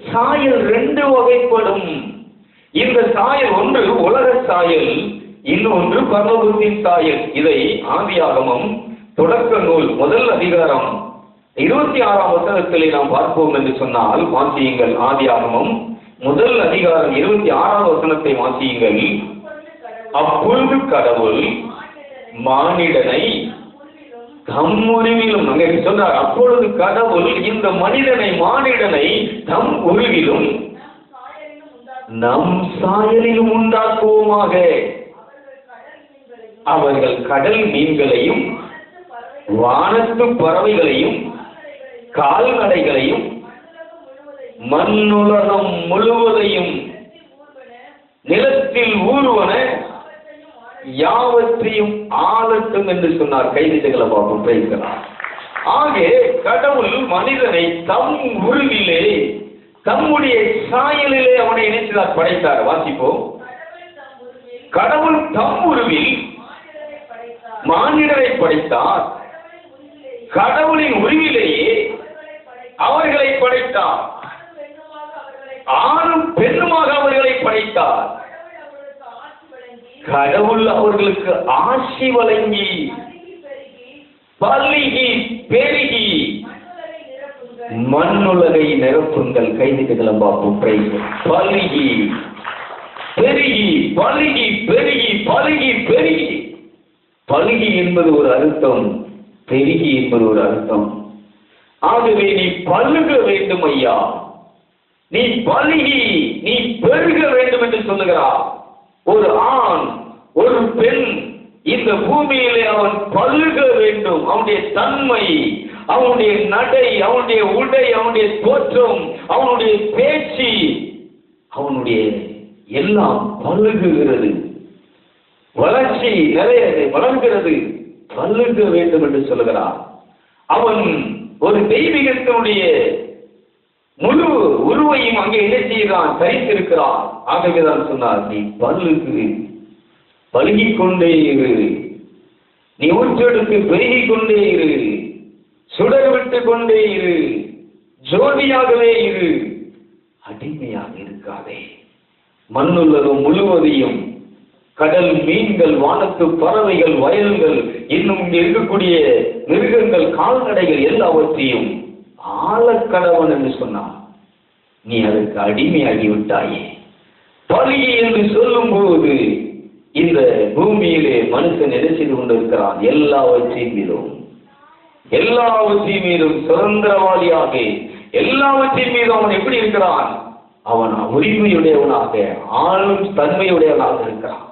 சாயல் 2 வகைப்படும். இந்த சாயல் ஒன்று உலக சாயல், இன்னொன்று பரலோகத்தின் சாயல். இதை ஆதியாகமம் தொடக்க நூல் 1 அதிகாரம் 26ஆம் வசனத்திலே நாம் பார்ப்போம் என்று சொன்னால், வாசியுங்கள். ஆதியாகமம் 1 அதிகாரம் 26ஆம் வசனத்தை வாசியுங்கள். அப்பொழுது கடவுள் மானிடனை தம் உருவிலும், அங்கே சொன்னார், அப்பொழுது கடவுள் இந்த மனிதனை, மானிடனை தம் உருவிலும் நம் சாயலிலும் உண்டாக்குவோமாக. அவர்கள் கடல் மீன்களையும் வானத்து பறவைகளையும் கால்நடைகளையும் மண்ணுலகம் முழுவதையும் நிலத்தில் ஊறுவன யாவற்றையும் ஆளட்டும் என்று சொன்னார். கைதிகளை பார்ப்போம், பேசலாம். ஆக கடவுள் மனிதனை தம் உருவிலே, தம்முடைய சாயலிலே அவனை இணைத்தார், படைத்தார். வாசிப்போம். கடவுள் தம் உருவில் மானிடரை படைத்தார், கடவுளின் உருவிலேயே அவர்களை படைத்தார், ஆணும் பெண்ணுமாக அவர்களை படைத்தார். கடவுள் அவர்களுக்கு ஆசி வழங்கி பல்கி பெருகி மண்ணுலகை நிரப்புங்கள். கைதிகளை பார்ப்போம். பல்கி பெருகி, பல்கி பெருகி, பல்கி பெருகி. பல்கி என்பது ஒரு அர்த்தம், பெருகி என்பது ஒரு அர்த்தம். ஆகவே நீ பல்க வேண்டும் ஐயா, நீ பல்கி, நீ பெருக வேண்டும் என்று சொல்லுகிறார். ஒரு ஆண், ஒரு பெண் இந்த பூமியிலே அவன் பல்க வேண்டும். அவனுடைய தன்மை, அவனுடைய நடை, அவனுடைய உடை, அவனுடைய தோற்றம், அவனுடைய பேச்சு, அவனுடைய எல்லாம் பல்குகிறது. வளர்ச்சி நிறைய வளர்கிறது, பல்க வேண்டும் என்று சொல்லுகிறார். அவன் ஒரு தெய்வீகத்தினுடைய முழு உருவையும் அங்கே என்ன செய்கிறான், தரித்திருக்கிறான். ஆகவேதான் சொன்னார், நீ பல்கு, பல்கிக் கொண்டே இரு, நீ ஊற்றெடுத்து பெருகிக் கொண்டே இரு, சுடர் விட்டு கொண்டே இரு, ஜோதியாகவே இரு, அடிமையாக இருக்காதே. மண்ணுலகம் முழுவதையும், கடல் மீன்கள், வானத்து பறவைகள், வயல்கள், இன்னும் இங்கே இருக்கக்கூடிய மிருகங்கள், கால்நடைகள் எல்லாவற்றையும் ஆளக்கடவன் என்று சொன்னார். நீ அதற்கு அடிமையாகி விட்டாயே. பல்கி என்று சொல்லும் போது இந்த பூமியிலே மனுஷன் எதை செய்து கொண்டிருக்கிறான்? எல்லாவற்றையும் மீதும், எல்லாவற்றையும் மீதும் சுதந்திரவாதியாக, எல்லாவற்றின் மீதும் அவன் எப்படி இருக்கிறான்? அவன் உரிமையுடையவனாக, ஆளும் தன்மையுடையவனாக இருக்கிறான்.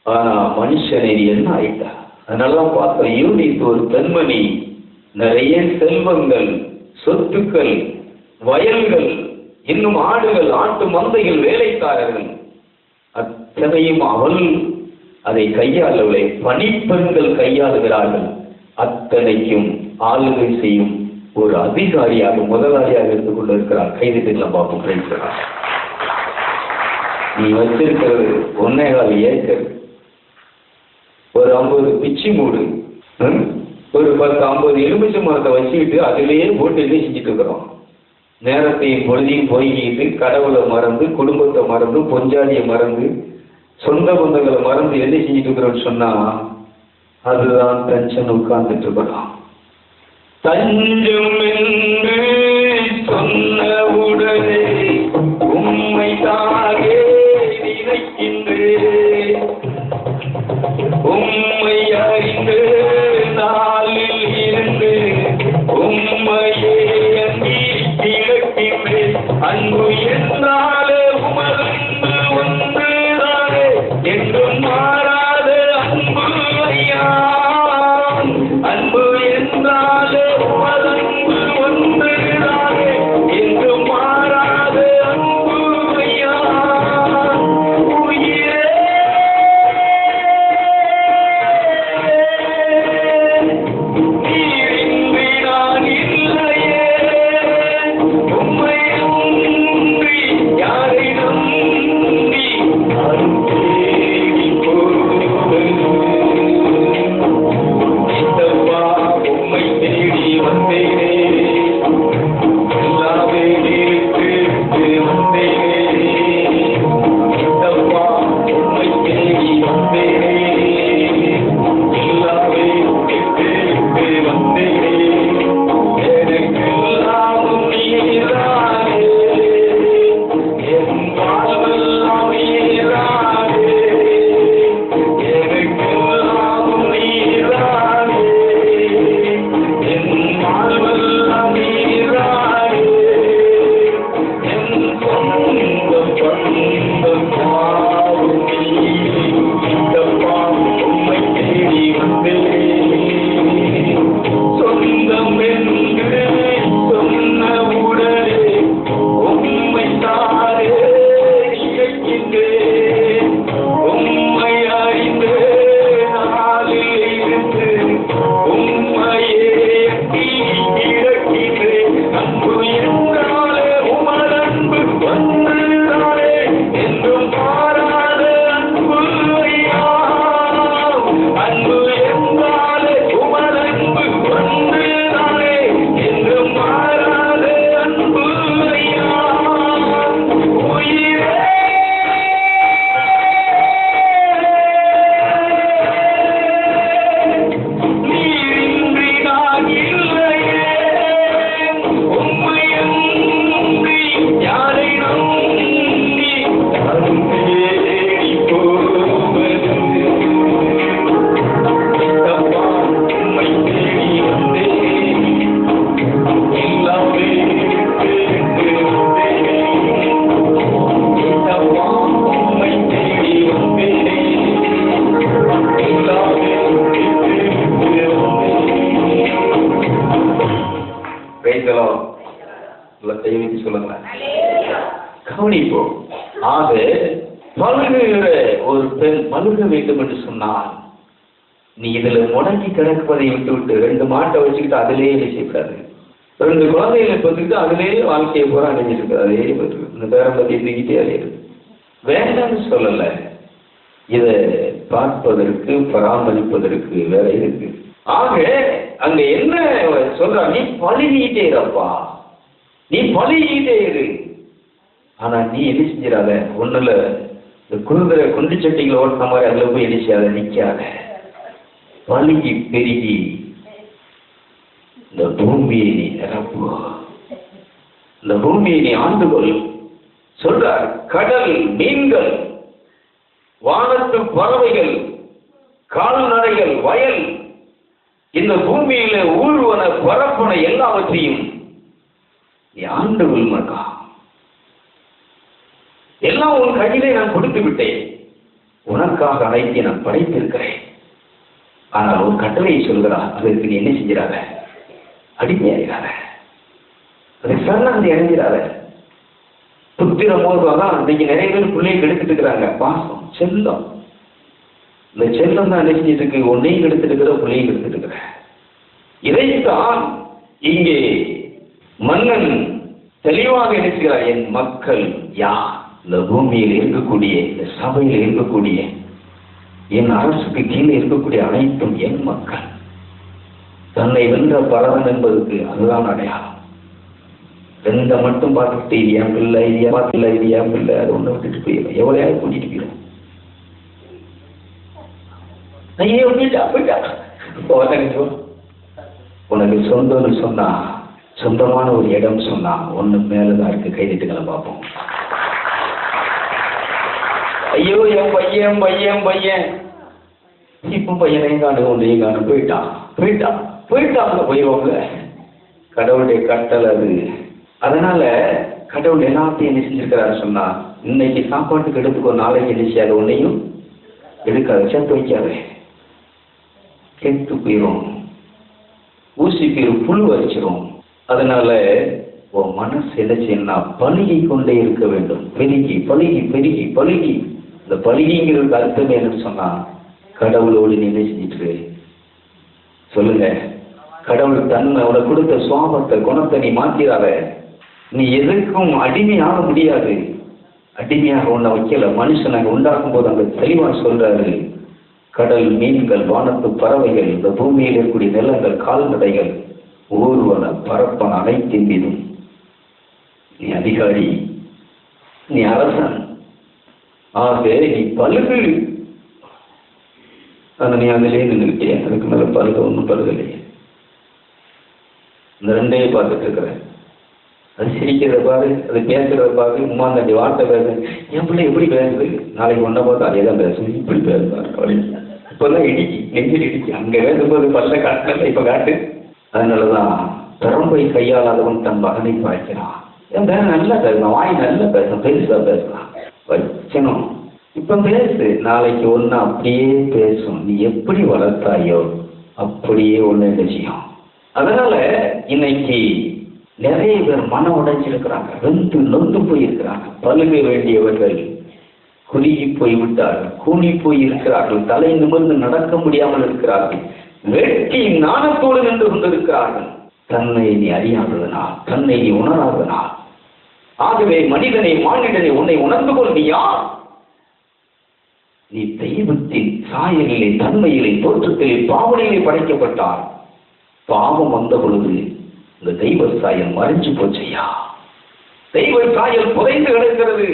ஆனா மனுஷனை என்ன ஆயிட்டா? அதனாலதான் பார்த்தோம், யூனிட் ஒரு பெண்மணி, நிறைய செல்வங்கள், சொத்துக்கள், வயல்கள், இன்னும் ஆடுகள், ஆட்டு மந்தைகள், வேலைக்காரர்கள், அத்தனையும் அவள் அதை கையாளவில்லை, பணிப்பெண்கள் கையாளுகிறார்கள். அத்தனைக்கும் ஆளுகை செய்யும் ஒரு அதிகாரியாக, முதலாளியாக இருந்து கொண்டிருக்கிறார். கைதிகளை பார்ப்போம். நீ வச்சிருக்கிறது 1.25 ஏக்கர், ஒரு 50 பிச்சி மூடு, ஒரு 10-50 எலுமிச்சை மரத்தை வச்சுக்கிட்டு அதிலேயே போட்டு என்ன செஞ்சுட்டு இருக்கிறோம்? நேரத்தையும் பொழுதையும் போய்கிட்டு, கடவுளை மறந்து, குடும்பத்தை மறந்து, பொஞ்சாதியை மறந்து, சொந்த பந்தங்களை மறந்து என்ன செஞ்சுட்டு இருக்கிறோம்னு சொன்னா, அதுதான் டென்ஷன் உட்கார்ந்துட்டு இருக்கலாம். தஞ்சம் என்று சொன்னவுடனே உம்மைதானே நினைக்கின்றேன். உம்மை அறிந்து நாளில் இருந்து உம்மையே அங்கி கிழக்கின்றேன். அன்பு என்றாலே உமது ஒன்றுதானே என்றும் மாறாத அன்பு ஐயா. அன்பு என்றாலே உமது ஒன்றுதானே என்றும் மாறாத அன்பு ஐயா. உயிரே நீரின்றி நான் இல்லையே. உம்மை நம்பி யாரை நம்பி நான் தேடி போவேன். இந்தப்பா உம்மை தேடி வந்தேனே. எல்லாமே நீருக்கு வந்தேனே. இந்தப்பா உம்மை தேடி வந்தேனே. எல்லாமே நீருக்கு வந்தேனே. எனக்கெல்லாம் நீரானே. என் வாழ்வெல்லாம் நீரானே. எனக்கெல்லாம் நீரானே. என் வாழ்வெல்லாம் நீரானே. என் சொந்த பந்தம் யாவும் நீரே. இந்தப்பா உம்மை தேடி வந்தேன். சொந்தம் என்று சொன்னவுடனே உம்மைத்தானே நினைக்கின்றேன். உம்மை அறிந்து நாளில் இருந்து உம்மையே எண்ணி கிடக்கின்றேன். அன்பு என்றாலே உமதன்பு ஒன்றுதானே என்றும் மாறாத அன்பு ஐயா. அன்பு என்றாலே உமதன்பு ஒன்றுதானே என்றும் மாறாத அன்பு ஐயா. உயிரே நீரின்றி நான் இல்லையே. உம்மை நம்பி யாரை நம்பி நான் தேடி போவது. இந்தப்பா உம்மை தேடி வந்தேன். எல்லாமே கேட்டு வந்தேன். இந்தப்பா உம்மை தேடி வந்தேன். எல்லாமே கேட்டு வந்தேன். பேசலாம். கைவிட்டு சொல்லுங்களேன். கவனிப்போம். ஆக மழுகுகிற ஒரு பெண் மழுக வேண்டும் என்று சொன்னால் நீ இதுல முடங்கி கிடப்பதை விட்டு 2 மாட்டை வச்சுக்கிட்டு அதிலேயே செய்யக்கூடாது. 2 குழந்தைகளை பார்த்துக்கிட்டு அதிலேயே வாழ்க்கையை பூரா அடைஞ்சிருக்கு. அதே இந்த பேரம் பத்தி தூக்கிட்டே அடையிறது வேண்டாம்னு சொல்லல. இதை பார்ப்பதற்கு பராமரிப்பதற்கு வேற இருக்கு. ஆக அங்க என்ன சொல்றா, நீ பழகிட்டே இருப்பா, நீ பழகிட்டே இரு. ஆனா நீ என்ன செஞ்சிடாத, ஒண்ணுல இந்த குருதரை குண்டு சட்டிகளை ஓட்டின மாதிரி அதுல போய் என்ன செய்யாத, நிக்காத. பழகி பெருகி இந்த பூமியை நீ நிரப்பு, இந்த பூமியை நீ ஆண்டுகொள் சொல்றார். கடல் மீன்கள், வானத்து பறவைகள், கால்நடைகள், வயல், இந்த பூமியில ஊர்வன பரப்பன எல்லாவற்றையும் நீ ஆண்டுகொள் மக்கா. எல்லாம் உன் கையிலே நான் கொடுத்து விட்டேன், உனக்காக அனைத்தை நான் படைத்திருக்கிறேன். ஆனால் ஒரு கட்டளையை சொல்கிறார், அதற்கு நீ என்ன செஞ்சிடாத, அடிமையாகிறார, அதை சரணாகதி அடைஞ்சிடாத. புத்திரம் போதுதான் இன்னைக்கு நிறைய பேர் பிள்ளையை கெடுத்துட்டு இருக்கிறாங்க. பாசம், செல்லம், இந்த செல்லம் தான் என்ன செஞ்சிட்டு இருக்கு, உன்னையும் கெடுத்துட்டு இருக்கிற, பிள்ளையும் கெடுத்துட்டு இருக்கிற. இதைத்தான் இங்கே மன்னன் தெளிவாக நினைக்கிறார். என் மக்கள் யார்? இந்த பூமியில் இருக்கக்கூடிய, இந்த சபையில் இருக்கக்கூடிய, என் அரசுக்கு கீழே இருக்கக்கூடிய அனைத்தும் என் மக்கள். தன்னை வென்ற பரவன் என்பதற்கு அதுதான் அடையாளம். ரெண்ட மட்டும் பார்த்துட்டு இது என் பிள்ளை, இது என் பிள்ளை, இது என் பிள்ளை, அது ஒண்ணு விட்டுட்டு போயிடும். எவ்வளையாவது கூட்டிட்டு போயிடும். ஐயோ போயிட்டா போயிட்டா. உனக்கு சொந்தம்னு சொன்னா, சொந்தமான ஒரு இடம் சொன்னா ஒண்ணு மேலதான் இருக்கு. கைதிட்டுகளை பார்ப்போம். ஐயோ என் பையன் பையன் பையன், இப்ப பையனையும் காணும் ஒன்றையும் காணும். போயிட்டான் போயிட்டான் போயிட்டாங்க போயிடுவாங்க. கடவுளுடைய கட்டளை அது. அதனால கடவுள் எல்லாத்தையும் என்ன செஞ்சிருக்கிறாரு சொன்னா, இன்னைக்கு சாப்பாட்டுக்கு எடுத்துக்கோ, நாளைக்கு என்ன செய்யாது, ஒன்னையும் எடுக்காது, சேர்த்து வைக்காது, கெட்டு போயிடும், ஊசி போயிடும், புழு வச்சிரும். அதனால உன் மனசு என்ன செய்யணும்னா பழுகி கொண்டே இருக்க வேண்டும். பெருகி பழுகி பெருகி பழுகி. இந்த பழுகிங்கிறது அர்த்தம் என்னன்னு சொன்னா, கடவுளோடு நீ என்ன செஞ்சிட்டு சொல்லுங்க. கடவுள் தன்மை உனக்கு கொடுத்த சுவாபத்தை குணத்தை நீ மாத்திராத. நீ எதுக்கும் அடிமையாக முடியாது. அடிமையாக உன்னை வைக்கல. மனுஷனை உண்டாக்கும் போது அங்க தெளிவா சொல்றாரு, கடல் மீன்கள், வானத்து பறவைகள், இந்த பூமியில் இருக்கக்கூடிய நிலங்கள், கால்நடைகள், ஊர்வன பரப்பன அனைத்தின் மீதும் நீ அதிகாரி, நீ அரசன். ஆக நீ பழுகு. ஆனா நீ அதிலே நின்றுக்கிட்டே, அதுக்கு மேல பழுக ஒன்றும் பழுகலையே. இந்த ரெண்டையே பார்த்துட்டு இருக்கிறேன். அது சிரிக்கிறத பாரு, அது பேசுறத பாரு, உமாந்தாண்டி வார்த்தை பேசு. என் பிள்ளை எப்படி பேசுது, நாளைக்கு ஒன்றை பார்த்து அதே தான் பேசுது, இப்படி பேசுவார் அப்படின்னு. இப்பெல்லாம் இடிக்கி நெஞ்சில் இடிக்கி. அங்கே பேசும்போது பல்ல காட்டினல இப்ப காட்டு. அதனாலதான் திறம்பை கையாளாதவன் தன் மகனை பாய்க்கிறான். என் பேர நல்லா பேசலாம், வாய் நல்லா பேசலாம், பெருசா பேசலாம், வச்சனும். இப்ப பேசு, நாளைக்கு ஒன்று அப்படியே பேசும். நீ எப்படி வளர்த்தாயோ அப்படியே ஒன்று என்ன செய்யும். அதனால இன்னைக்கு நிறைய பேர் மனம் உடைஞ்சிருக்கிறாங்க, வெந்து நொந்து போயிருக்கிறாங்க. பழுக வேண்டியவர்கள் குறுகி போய் விட்டார்கள், கூணி போய் இருக்கிறார்கள், தலை நிமிர்ந்து நடக்க முடியாமல் இருக்கிறார்கள், வெட்டி நாணத்தோடு நின்று கொண்டிருக்கிறார்கள். தன்னை நீ அறியாததனால், தன்னை நீ உணராததனால். ஆகவே மனிதனை, மானிடனை, உன்னை உணர்ந்து கொள். நீ யார்? நீ தெய்வத்தின் சாயலிலே, தன்மையிலே, தோற்றத்திலே, பாவனையிலே படைக்கப்பட்டார். பாவம் வந்த பொழுது இந்த தெய்வ சாயல் மறைஞ்சு போச்சையா. தெய்வ சாயல் புதைந்து கிடக்கிறது.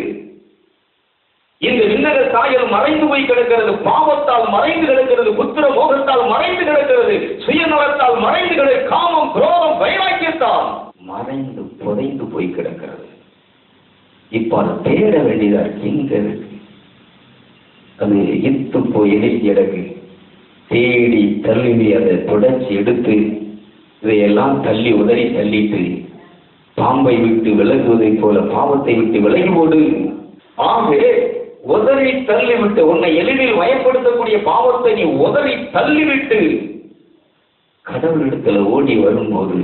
இந்த விண்ணக சாயல் மறைந்து போய் கிடக்கிறது. பாவத்தால் மறைந்து கிடக்கிறது, புத்திர மோகத்தால் மறைந்து கிடக்கிறது, சுயநலத்தால் மறைந்து கிடக்கிறது, காமம், குரோதம், வைராக்கியத்தால் மறைந்து புதைந்து போய் கிடக்கிறது. இப்ப அதை தேட வேண்டியதா இருக்கு. எங்க இருக்கு அது? இத்து போய் எழுதி கிடக்கு. தேடி தள்ளி அதை தொடர்ச்சி எடுத்து இதையெல்லாம் தள்ளி உதறி தள்ளிட்டு பாம்பை விட்டு விலகுவதை போல பாவத்தை விட்டு விலகி போடு. ஆகவே உதறி தள்ளிவிட்டு, உன்னை எளிதில் வயப்படுத்தக்கூடிய பாவத்தை நீ உதறி தள்ளிவிட்டு கடவுளிடத்துல ஓடி வரும்போது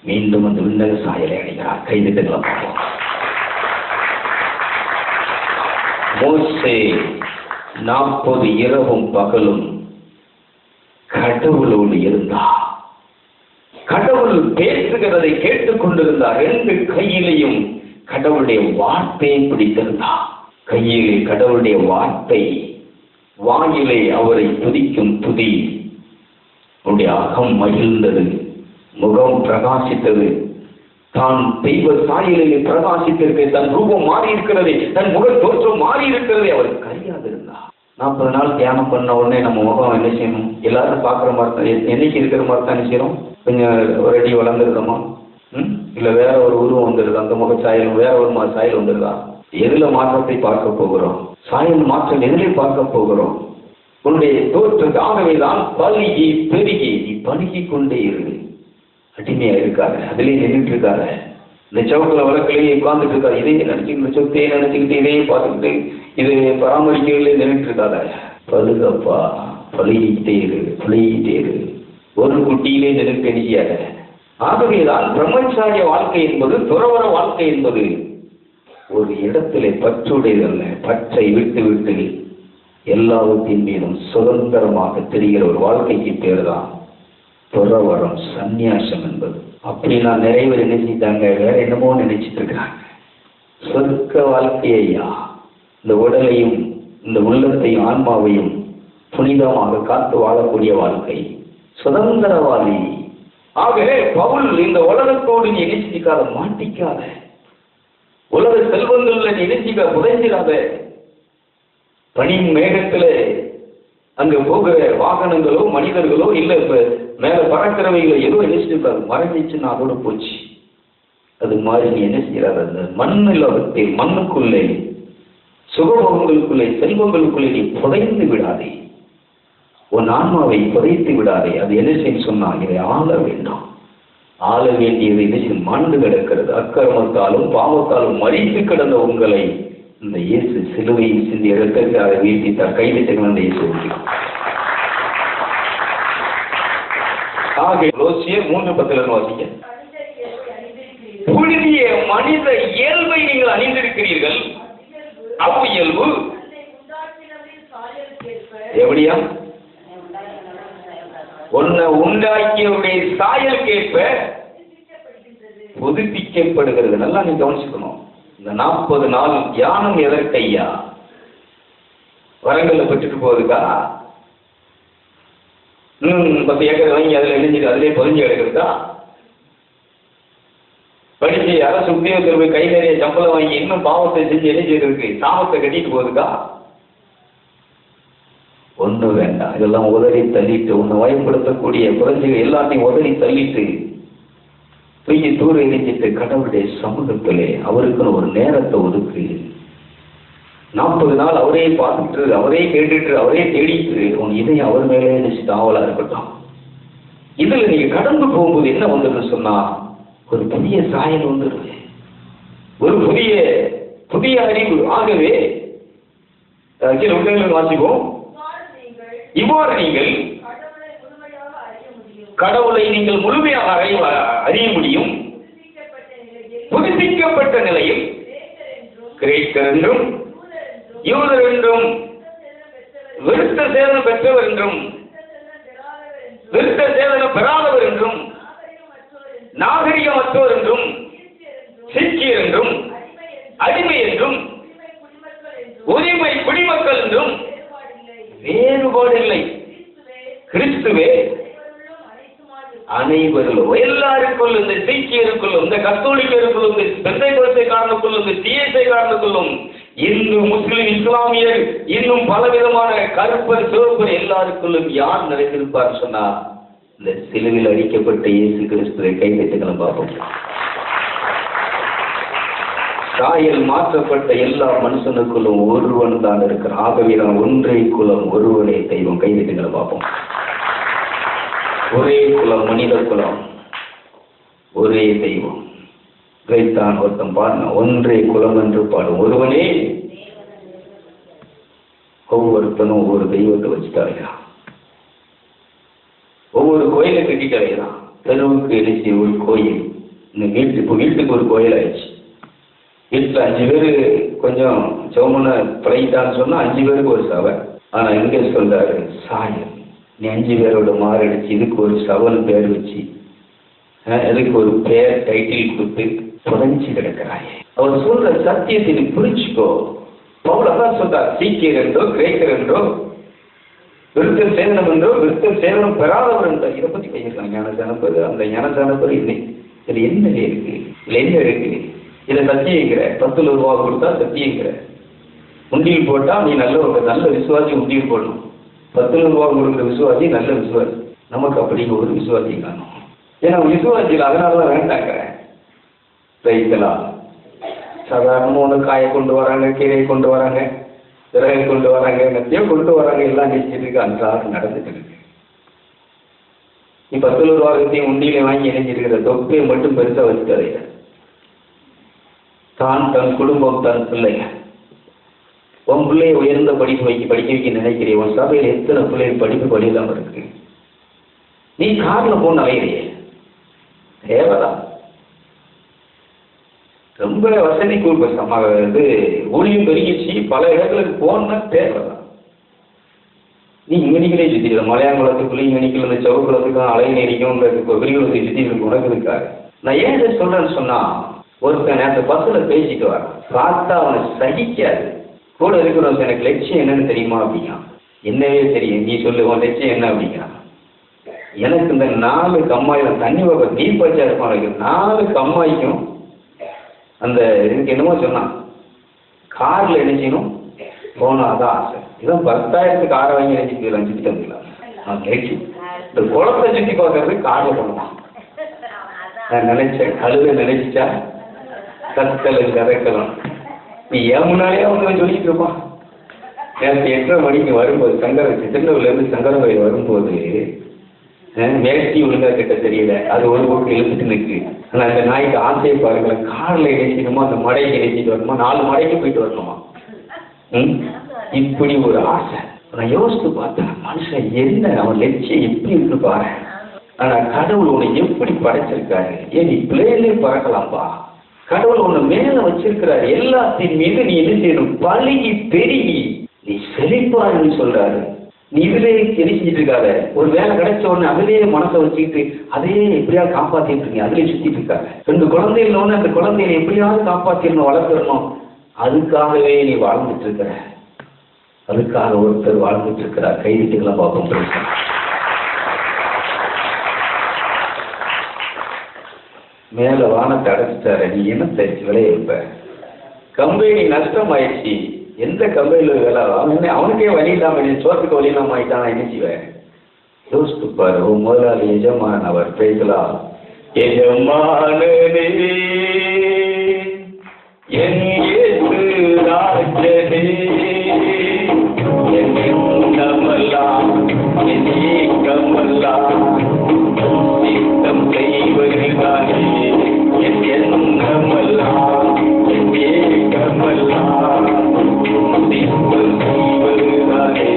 மீண்டும் அந்த விண்ணக சாயலை அடைகிறார். கைதிட்டுக்கலாம். மோசே 40 இரவும் பகலும் கடவுளோடு இருந்தார். கடவுள் பேசுகிறதை கேட்டுக் கொண்டிருந்தார். 2 கையிலையும் கடவுளுடைய வார்த்தையை பிடித்திருந்தார். கையிலே கடவுளுடைய வார்த்தை, வாயிலே அவரை துதிக்கும் துதி. அவருடைய அகம் மகிழ்ந்தது, முகம் பிரகாசித்தது. தான் தெய்வ சாயலிலே பிரகாசித்திருக்க, தன் ரூபம் மாறி இருக்கிறது, தன் முக தோற்றம் மாறி இருக்கிறது. அவர் கரியாது இருந்தார். 40 நாள் தியானம் பண்ண உடனே நம்ம முகம் என்ன செய்யணும்? எல்லாரும் பார்க்குற மாதிரி தான், என்னைக்கு இருக்கிற மாதிரி தான் என்ன செய்யணும்? கொஞ்சம் ஒரு அடி வளர்ந்துருக்கோமா, இல்லை வேற ஒரு உருவம் வந்துடுது, அந்த முக சாயல் வேற ஒரு சாயல் வந்துடுதா? எதுல மாற்றத்தை பார்க்க போகிறோம்? சாயல் மாற்றம் எதிலே பார்க்க போகிறோம்? உன்னுடைய தோற்றத்தை. ஆகவேதான் பழுகி பெருகி நீ பழுகி கொண்டே இரு. அடிமையா இருக்காரு, அதுலேயே நின்றுட்டு இருக்காரு. இந்த சவுக்குல வழக்கிலேயே உட்கார்ந்துட்டு இருக்காரு. இதே நினைச்சுக்கிட்டு, சொத்தையே நினைச்சுக்கிட்டு, இதையே பார்த்துக்கிட்டு, இது பராமரிக்கிறதுலே நின்றுட்டு இருக்காரு. பழுகப்பா, பழுகிட்டே இரு, பழுகிட்டே இரு. ஒரு குட்டியிலே நினைத்து எண்ணியாத. ஆகவேதான் பிரம்மச்சாரிய வாழ்க்கை என்பது, துறவர வாழ்க்கை என்பது ஒரு இடத்திலே பற்றுடையதல்ல. பற்றை விட்டு விட்டு எல்லாவற்றின் மீதும் சுதந்திரமாக தெரிகிற ஒரு வாழ்க்கைக்கு பேர் தான் துறவரம், சந்நியாசம் என்பது. அப்படி நான் நிறைய பேர் என்ன செஞ்சாங்க, வேற என்னமோ நினைச்சிட்டு இருக்கிறாங்க. சொர்க்க வாழ்க்கையா, இந்த உடலையும் இந்த உள்ளத்தையும் ஆன்மாவையும் புனிதமாக காத்து வாழக்கூடிய வாழ்க்கை, சுதந்திரவாதி. ஆகவே பவுல் இந்த உலகத்தோடு நீ இணைச்சிக்காத, மாட்டிக்காத. உலக செல்வங்கள்ல நீ இணைச்சிக்க, புதைஞ்சிடாத. பனி மேகத்துல அங்க போகிற வாகனங்களோ மனிதர்களோ இல்ல இப்ப மேல பறக்கிறவைகளோ ஏதோ என்ன மறைஞ்சிச்சுன்னா அதோட போச்சு. அது மாதிரி நீ என்ன செய்யறாரு, அந்த மண்ணுலகத்தில் மண்ணுக்குள்ளே சுகபோகங்களுக்குள்ளே செல்வங்களுக்குள்ளே நீ புதைந்து விடாதே, உன் ஆன்மாவை புதைத்து விடாதே. அது என்ன செய்ய சொன்னா, இதை ஆள வேண்டாம். ஆள வேண்டியது என்ன மாண்டு கிடக்கிறது. அக்கிரமத்தாலும் பாவத்தாலும் மறித்து கிடந்த உங்களை இந்த இயேசு சிலுவையில் சிந்திய இரத்தத்தை வீழ்த்தித்தார். கைவிட்டுகள் அந்த இயேசு. ஆக கொலோசியர் 3:10 வாசிக்க, புதிய மனித இயல்பை நீங்கள் அணிந்திருக்கிறீர்கள். அவ்வியல்பு எப்படியா? உன்னை உண்டாக்கியவருடைய சாயலுக்கேற்ப புதுப்பிக்கப்படுகிறது. நல்லா நீ கவனிச்சுக்கணும். இந்த 40 நாள் தியானம் எதற்கையா? வரங்களை பெற்றுட்டு போகுதுக்கா? 10 ஏக்கர் வாங்கி அதில் எழுஞ்சிட்டு அதிலே பொதிஞ்சு கிடக்குதுக்கா? படிச்சு அரசு உத்தியோகத்தில் போய் கை நிறைய சம்பளம் வாங்கி இன்னும் பாவத்தை செஞ்சு எழுஞ்சிருக்கு சாமத்தை கட்டிட்டு போகுதுக்கா? ஒன்று வேண்டாம். இதெல்லாம் உதறி தள்ளிட்டு, உன்னை வயப்படுத்தக்கூடிய குறைஞ்சிகள் எல்லாத்தையும் உதறி தள்ளிட்டு பெய்ய தூர எரிஞ்சிட்டு கடவுளுடைய சமூகத்திலே அவருக்குன்னு ஒரு நேரத்தை ஒதுக்கு. 40 நாள் அவரே பார்த்துட்டு, அவரே கேட்டுட்டு, அவரே தேடிட்டு, உன் இதயம் அவர் மேலே நினைச்சிட்டு ஆவலா இருக்கட்டும். இதுல நீங்க கடந்து போகும்போது என்ன வந்துடுன்னு சொன்னா, ஒரு புதிய சாயல் வந்துடுது, ஒரு புதிய அறிவு. ஆகவே வாசிப்போம். இவ்வாறு நீங்கள் கடவுளை நீங்கள் முழுமையாக அறிய முடியும். புதுப்பிக்கப்பட்ட நிலையில் கிரேக்கர் என்றும் யூதர் என்றும் விருத்த சேதனம் பெற்றவர் என்றும் விருத்த சேதனம் பெறாதவர் என்றும் நாகரிகமற்றவர் என்றும் சீக்கியர் என்றும் அடிமை என்றும் உரிமை குடிமக்கள் என்றும் வேறுபாடில்லை. கிறிஸ்துவே அனைவரும், எல்லாருக்குள்ளும், இந்த சீக்கியருக்குள்ளும், இந்த கத்தோலிக்கருக்குள்ளும், இந்த பெந்தைகோஸ்தைக்காரனுக்குள்ளும், இந்த சிஎஸ்ஐக்காரனுக்குள்ளும், இந்து முஸ்லிம் இஸ்லாமியர் இன்னும் பலவிதமான கருப்பர் சிவப்பர் எல்லாருக்குள்ளும் யார் நிறைந்திருப்பார் சொன்னா, இந்த சிலுவையில் அடிக்கப்பட்ட இயேசு கிறிஸ்துவை கைவிட்டுக்கலாம் பார்ப்போம். சாயல் மாற்றப்பட்ட எல்லா மனுஷனுக்குள்ளும் ஒருவன் தான் இருக்கிறான். ஆகவே நான் ஒன்றே குலம் ஒருவனே தெய்வம். கைவிட்டுங்களை பார்ப்போம். ஒரே குலம் மனித குலம், ஒரே தெய்வம். இதைத்தான் ஒருத்தன் பாடின, ஒன்றே குலம் என்று பாடும். ஒருவனே. ஒவ்வொருத்தனும் ஒவ்வொரு தெய்வத்தை வச்சுட்டாங்க. ஒவ்வொரு கோயிலை கட்டிட்டாங்க. தெருவுக்கு எழுச்சி ஒரு கோயில். இந்த வீட்டுக்கு ஒரு கோயில் ஆயிடுச்சு. வீட்டில் 5 பேர் கொஞ்சம் சோமனை பழகிட்டான்னு சொன்னா 5 பேருக்கு ஒரு சபை. ஆனா இங்க சொல்றாரு சாயல், நீ 5 பேரோட மாரடிச்சு இதுக்கு ஒரு சவன் பேர் வச்சு அதுக்கு ஒரு பேர் டைட்டில் கொடுத்து புதைஞ்சி கிடக்கிறாய். அவர் சொல்ற சத்தியத்தை நீ புரிச்சுக்கோ. அவ்வளவுதான் சொல்றார். சீக்கியர் என்றோ கிரேக்கர் என்றோ விருத்த சேதனம் என்றோ விருத்த சேதனம் பெறாதவர் என்றோ இதை பத்தி பேசிக்கலாம். ஞானசானப்பது அந்த ஞானசானப்பது இல்லை. இதுல என்ன இருக்கு? இதுல என்ன இருக்கு? இதை சத்தியங்கிற 10 ரூபா கொடுத்தா சத்தியங்கிற. உண்டியில் போட்டா நீ நல்ல விசுவாசி உண்டியில் போடணும். 10 ரூபா கொடுக்குற விசுவாசி நல்ல விசுவாசி. நமக்கு அப்படிங்கிற ஒரு விசுவாசி காணும். ஏன்னா விசுவாசியில் அதனாலதான் வேண்டாங்க. ரைத்தலாம் சாதாரண ஒன்று காயை கொண்டு வராங்க, கீரையை கொண்டு வராங்க, விறகை கொண்டு வராங்க, நத்தியோ கொண்டு வராங்க. எல்லாம் நிச்சயத்துக்கு அன்றாடம் நடந்துட்டு இருக்கு. நீ 10 ரூபாயத்தையும் உண்டியில வாங்கி இணைஞ்சிருக்கிற தொப்பையை மட்டும் பெருசா வச்சுக்காதே. தான் தன் குடும்பம் தன் பிள்ளைங்க. உன் பிள்ளைய உயர்ந்த படிக்க வைக்க நினைக்கிறேன். உன் சபையில் எத்தனை பிள்ளைகள் படிப்பு படியில்லாம இருக்கு. நீ கார்ல போன அலையிறையே தேவைதான். ரொம்ப வசதி கூறுபது ஊழியம் பெருகிச்சு பல இடங்களுக்கு போனா தேவைதான். நீ இங்கனிக்கலே சுத்திடுற மலையாங்குளத்துக்குள்ள இங்கனிக்கல இந்த சவுக்குளத்துக்கும் அலை நெறிக்கும் விரிகுளத்தை சுத்தி உனக்கு இருக்காரு. நான் ஏன் இதை சொல்றேன்னு சொன்னா, ஒருத்தன் நேற்று பஸ்ல பேசிட்டு வர பார்த்தா அவனை சகிக்காது. கூட இருக்கிறவங்க எனக்கு லட்சியம் என்னன்னு தெரியுமா அப்படின்னா, என்னவே தெரியும், நீ சொல்லு உன் லட்சியம் என்ன அப்படிங்கிறான். எனக்கு இந்த 4 கம்மாயும் தண்ணி வகை தீபச்சா இருக்கும். 4 கம்மாய்க்கும் அந்த இதுக்கு என்னமோ சொன்னான், கார்ல என்ன செய்யணும், போனாதான் ஆசை. இதான் 10,000க்கு காரை வாங்கி நினைச்சிட்டு ரஞ்சிட்டு வந்துக்கலாம். இந்த குளத்தை சுற்றி பார்க்கறதுக்கு காரில் போனோம். நான் நினைச்சேன், கழுத நினைச்சா கற்கள் கரைக்கலாம். நீ ஏன் முன்னாடியே அவங்க சொல்லிட்டு இருப்பான். எனக்கு 8:30 மணிக்கு வரும்போது திருநெல்வேலியிலேருந்து சங்கரவயல் வரும்போது வேஷ்டி ஒழுங்கா கிட்ட தெரியல, அது ஒரு பக்கம் இழுத்துட்டு நிற்கு. ஆனால் அந்த நாய்க்கு ஆசையை பாருங்களேன், காரில் இணைச்சிடுமா, அந்த மடைக்கு இணைச்சிட்டு வரணுமா, 4 மடைக்கு போயிட்டு வரணுமா. இப்படி ஒரு ஆசை. நான் யோசித்து பார்த்தேன், மனுஷன் என்ன அவன் லட்சியம் எப்படி இருக்கு பாரு. ஆனா கடவுள் உன்னை எப்படி படைச்சிருக்காரு. ஏன் நீ பிளேன்லயே பறக்கலாம்பா. கடவுள் உன்னை மேல வச்சிருக்கிறாரு. எல்லாத்தின் மீது நீ என்ன செய்யணும், பழகி பெருகி நீ செழிப்பாருன்னு சொல்றாரு. நீ இதுலேயே செழிச்சிட்டு இருக்காத. ஒரு வேலை கிடைச்ச உடனே அதுலேயே மனசை வச்சுக்கிட்டு அதையே எப்படியாவது காப்பாத்திட்டு இருக்கீங்க, அதுலேயே சுத்திட்டு இருக்காங்க. 2 குழந்தைகளோன்னு அந்த குழந்தைகளை எப்படியாவது காப்பாத்திடணும், வளர்த்துடணும். அதுக்காகவே நீ வாழ்ந்துட்டு இருக்கிற. அதுக்காக ஒருத்தர் வாழ்ந்துட்டு இருக்கிறார். கைதிட்டுக்கலாம் பார்ப்போம். மேல வானத்தை அடைச்சிட்டாரு, நீ என்ன தரிச்சு விளைய இருப்ப. கம்பெனி நஷ்டம் ஆயிடுச்சு. எந்த கம்பெனியில் வேலை அவனுக்கே வழி இல்லாம சோத்துக்கு வழி இல்லாம ஆயிட்டான். என்ன செய்வேன் யோசித்து பாரு. முதலாளி எஜமான் அவர் பேசலாம். எஜமானே என் இயேசு ராஜனே என் எண்ணமெல்லாம் என் ஏக்கமெல்லாம் சித்தம் செய்வதுதானே. என் எண்ணமெல்லாம் என் ஏக்கமெல்லாம் சித்தம் செய்வதுதானே.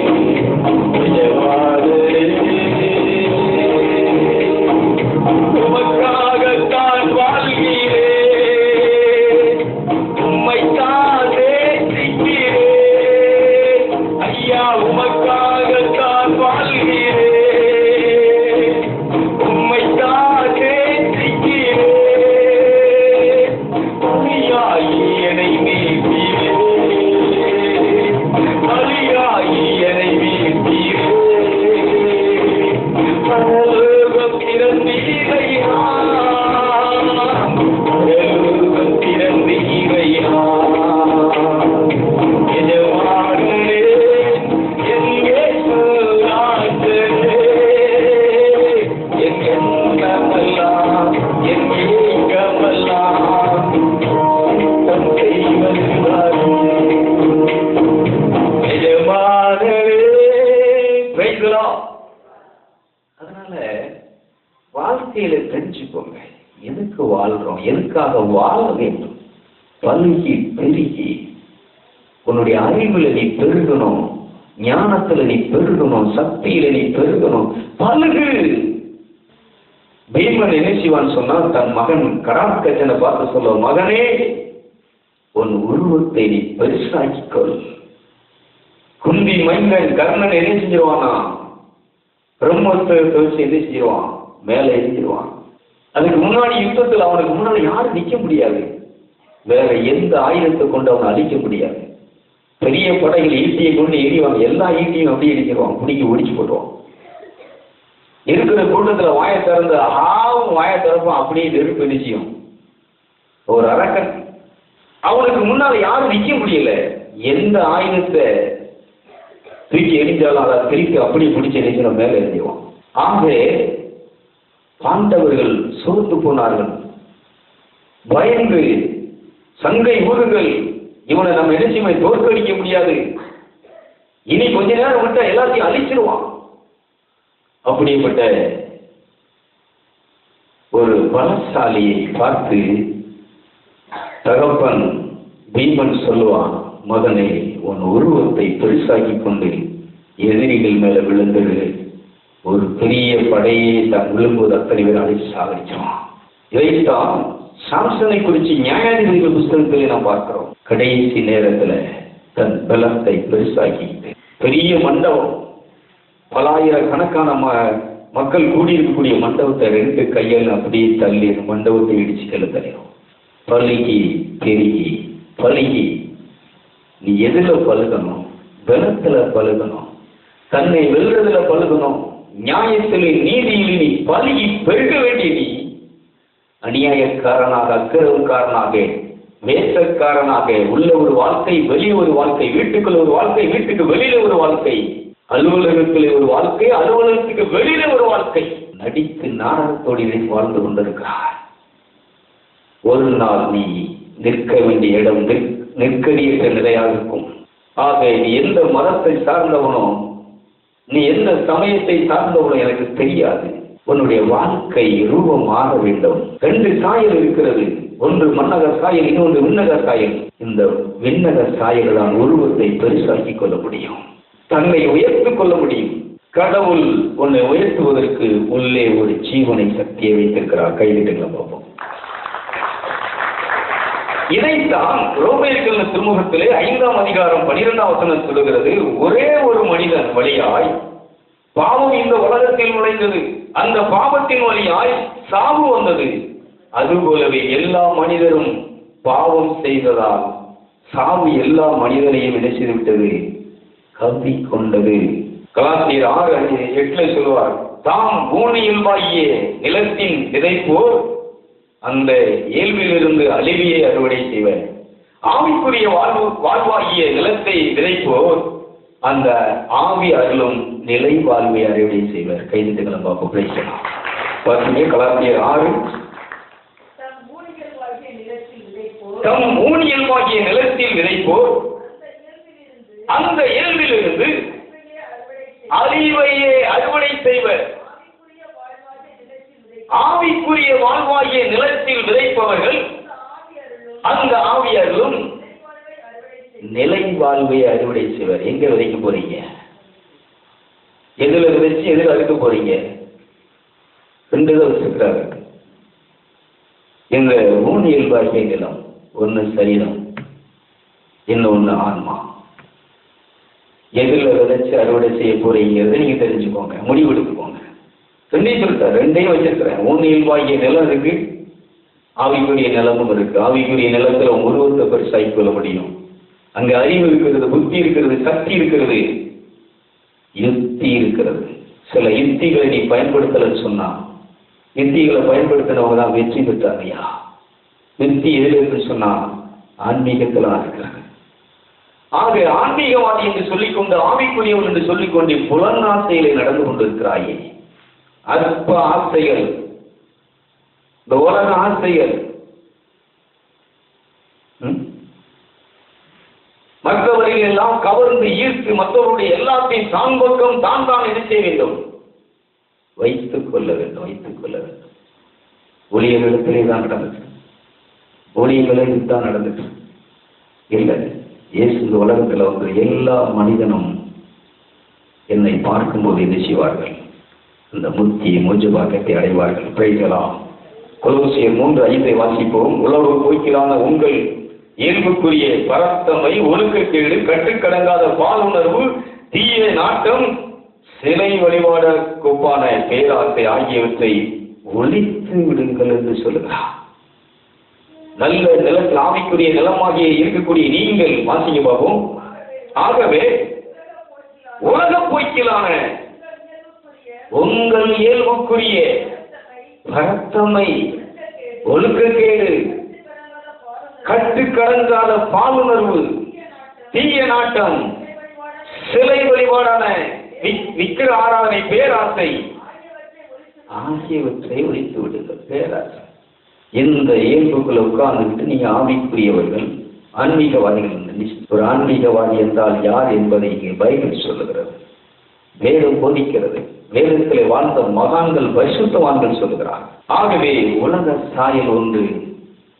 உமக்காகத்தான் வாழ்கிறேன், உம்மைத்தான் நேசிக்கிறேன். ஐயா உமக்காகத்தான் வாழ்கிறேன், உம்மைத்தான் நேசிக்கிறேன். பலியாகி என்னை மீட்பீரே, பலியாகி என்னை மீட்பீரே. பரலோகம் திறந்தீரையா, பரலோகம் திறந்தீரையா. எஜமானே என் இயேசு ராஜனே என் எண்ணமெல்லாம் என் ஏக்கமெல்லாம் சித்தம் செய்வதுதானே. எஜமானே praise the Lord. அதனால வாழ்க்கையில தெரிஞ்சுக்கோங்க, எதுக்கு வாழ்றோம், எதுக்காக வாழ வேண்டும். பழுகி பெருகி உன்னுடைய அறிவுல நீ பெருகணும், ஞானத்துல நீ பெருகணும், சக்தியில நீ பெருகணும். பழுகு. பீமன் என்ன செய்வான்னு சொன்னா, தன் மகன் கடாக்கஜனை பார்த்து சொல்லுவான், மகனே உன் உருவத்தை நீ பெருசாக்கிக்கொள். குந்தி மைந்தன் கர்ணன் என்ன செஞ்சிருவானா, பிரம்மோத்சவத்தை வச்சு என்ன செஞ்சிருவான், மேலே எழுதிடுவான். அதுக்கு முன்னாடி யுத்தத்தில் அவனுக்கு முன்னாடி யாரும் நிற்க முடியாது. வேற எந்த ஆயுதத்தை கொண்டு அவனை அழிக்க முடியாது. பெரிய படைகள் ஈட்டியை கொண்டு எரிவாங்க, எல்லா ஈட்டியும் அப்படியே எரிஞ்சிருவான், பிடிக்கி ஒடிச்சு போடுவான். இருக்கிற கூட்டத்தில் வாயை திறந்து ஆவும் வாயை திறப்பான், அப்படியே நெருப்பு நிச்சயம். ஒரு அரக்கன் அவனுக்கு முன்னால யாரும் நிற்க முடியல. எந்த ஆயுதத்தை தூக்கி எரிஞ்சாலும் அதை திருப்பி அப்படியே பிடிச்சி எரிஞ்சிட மேலே எரிஞ்சுவான். ஆக பாண்டவர்கள் சோர்ந்து போனார்கள், பயந்து சங்கை ஊர்கள். இவனை நம்ம நினைச்சுமே தோற்கடிக்க முடியாது, இனி கொஞ்ச நேரம் விட்டா எல்லாத்தையும் அழிச்சிருவான். அப்படிப்பட்ட ஒரு பலசாலியை பார்த்து தகப்பன் பீமன் சொல்லுவான், மகனே உன் உருவத்தை பெருசாக்கி கொண்டு எதிரிகள் மேல விழுந்தது. ஒரு பெரிய படையை தான் விழும்போது அத்தனை பேர் அழைச்சு சாகடிச்சான். இதைத்தான் சாம்சனை குறித்து நியாயாதிபதிகள் புஸ்தகத்திலே நாம் பார்க்கிறோம். கடைசி நேரத்துல தன் பலத்தை பெருசாக்கிட்டு பெரிய மண்டபம், பலாயிரக்கணக்கான மக்கள் கூடியிருக்கக்கூடிய மண்டபத்தை 2 கையால் அப்படியே தள்ளி மண்டபத்தை இடிச்சு கெழுத்தலையும். பழுகி பெருகி பழுகி. நீ எதுல பழுகணும், பலத்துல பழுகணும், தன்னை வெல்றதுல பழுகணும், நியாயத்திலே நீதியிலே நீ பழுகி பெருக வேண்டிய நீ அநியாயக்காரனாக அக்கிரமக்காரனாக வேஷக்காரனாக உள்ள ஒரு வாழ்க்கை, வெளியே ஒரு வாழ்க்கை, வீட்டுக்குள்ள ஒரு வாழ்க்கை, வீட்டுக்கு வெளியில ஒரு வாழ்க்கை, அலுவலகத்தில் ஒரு வாழ்க்கை, அலுவலகத்துக்கு வெளியில ஒரு வாழ்க்கை, நடித்து நாடகத்தோடு வாழ்ந்து கொண்டிருக்கிறார். ஒரு நாள் நீ நிற்க வேண்டிய இடம் நெருக்கடியற்ற நிலையாக இருக்கும். ஆக நீ எந்த மதத்தை சார்ந்தவனோ, நீ எந்த சமயத்தை சார்ந்தவனோ எனக்கு தெரியாது. உன்னுடைய வாழ்க்கை ரூபம் ஆக வேண்டும். 2 சாயல் இருக்கிறது, ஒன்று மன்னக சாயல், இன்னொன்று விண்ணக சாயல். இந்த விண்ணக சாயல் தான் உருவத்தை பெருசாக்கிக் கொள்ள முடியும், தன்னை உயர்த்திக் கொள்ள முடியும். கடவுள் உன்னை உயர்த்துவதற்கு உள்ளே ஒரு ஜீவனை சக்தியை வைத்திருக்கிறார். கைவிட்டுகளை பார்ப்போம். இதைத்தான் ரோமேயர்கள் திருமுகத்திலே 5ஆம் அதிகாரம் 12ஆம் வசனம் சொல்லுகிறது. ஒரே ஒரு மனிதன் வழியாய் பாவம் இந்த உலகத்தில் நுழைந்தது, அந்த பாவத்தின் வழியாய் சாவு வந்தது. அதுபோலவே எல்லா மனிதரும் பாவம் செய்ததால் சாவு எல்லா மனிதனையும் என்ன செய்து விட்டது? கவ்வி கொண்டது. கலாத்தியர் 6:8 சொல்லுவார், தாம் பூமியில்வாகிய நிலத்தின் விதைப்போர் அந்த இயல்பிலிருந்து அழிவியை அறுவடை செய்வர். ஆவிக்குரிய வாழ்வாகிய நிலத்தை விதைப்போர் அந்த ஆவி அருளும் நிலை வாழ்வை அறுவடை செய்வர். கைதிகளை பார்ப்போம். பார்த்தீங்க, கலாத்தியர் 6, தம் ஊனியல்வாகிய நிலத்தில் விதைப்போர் அந்த இயல்பிலிருந்து அழிவையே அறுவடை செய்வர். ஆவிக்குரிய வாழ்வாகிய நிலத்தில் விதைப்பவர்கள் அந்த ஆவியர்களும் நிலை வாழ்வை அறுவடை செய்வர். எங்க விதைக்க போறீங்க? எதுல விதைச்சு எதுல அறுக்க போறீங்க? 2 தான் வச்சிருக்கிறாங்க. இந்த ஊனியல்வாகிய நிலம், ஒன்று சரீரம், இன்னொன்று ஆன்மா. எதுல விதைச்சு அறுவடை செய்ய போறீங்கிறத நீங்க தெரிஞ்சுக்கோங்க, முடிவு எடுத்துக்கோங்க. 2ஐயும் சொல்லிட்டார், 2ஐயும் வச்சிருக்கிறேன். ஊனியல்வாகிய நிலம் இருக்கு, ஆவிக்குரிய நிலமும் இருக்கு. ஆவிக்குரிய நிலத்துல உருவத்தை பெருசாக்கி கொள்ள முடியும். அங்க அறிவு இருக்கிறது, புத்தி இருக்கிறது, சக்தி இருக்கிறது, யுக்தி இருக்கிறது. சில யுக்திகளை நீ பயன்படுத்தலன்னு சொன்னா, யுக்திகளை பயன்படுத்தினவங்க தான் வெற்றி பெற்றாங்கய்யா. யுக்தி எதில் இருக்குன்னு சொன்னா ஆன்மீகத்தில் இருக்கிறாங்க. ஆக ஆன்மீகவாதி என்று சொல்லிக்கொண்டு, ஆவிக்குரியவன் என்று சொல்லிக்கொண்டு புலன் ஆசைகளை நடந்து கொண்டிருக்கிறாயே, அற்ப ஆசைகள், இந்த உலக ஆசைகள், மற்றவர்கள் எல்லாம் கவர்ந்து ஈர்த்து மற்றவருடைய எல்லாத்தையும் தான் பக்கம் தான் என்ன செய்ய வேண்டும்? வைத்துக் கொள்ள வேண்டும், வைத்துக் கொள்ள வேண்டும். ஊழியர்களிடத்திலே தான் நடந்துச்சு, ஊழியர்களில் தான் நடந்துச்சு. இல்லை, இயேசு இந்த உலகத்தில் வந்து எல்லா மனிதனும் என்னை பார்க்கும்போது என்ன செய்வார்கள்? இந்த முத்தி மோட்சபாக்கியத்தை அடைவார்கள். பிழைக்கலாம். கொலோசியர் 3:5 வாசிப்போம். உலக போக்கிலான உங்கள் இயல்புக்குரிய பரத்தமை, ஒழுக்கக்கேடு, கட்டுக்கடங்காத பாலுணர்வு, தீய நாட்டம், சிலை வழிபாட கோப்பான பேராசை ஆகியவற்றை ஒழித்து விடுங்கள் என்று சொல்லுகிறார். நல்ல நிலத்தில் ஆவிக்குரிய நிலமாகிய இருக்கக்கூடிய நீங்கள் வாசிங்க பார்ப்போம். ஆகவே உலக போக்கிலான உங்கள் இயல்புக்குரிய பரத்தமை, ஒழுக்கக்கேடு, கட்டுக்கடங்காத பாலுணர்வு, தீய நாட்டம், சிலை வழிபாடான விக்கிர ஆராதனை, பேராசை ஆகியவற்றை ஒழித்து விடுங்கள். பேராசை. இந்த இயல்புக்குள்ள உட்கார்ந்துட்டு நீங்க ஆவிக்குரியவர்கள், ஆன்மீகவாதிகள். ஒரு ஆன்மீகவாதி என்றால் யார் என்பதை இங்கே பைபிள் சொல்லுகிறது, வேதம் போதிக்கிறது. வேதத்திலே வாழ்ந்த மகான்கள், பரிசுத்தவான்கள் சொல்லுகிறார். ஆகவே உலக சாயல் ஒன்று,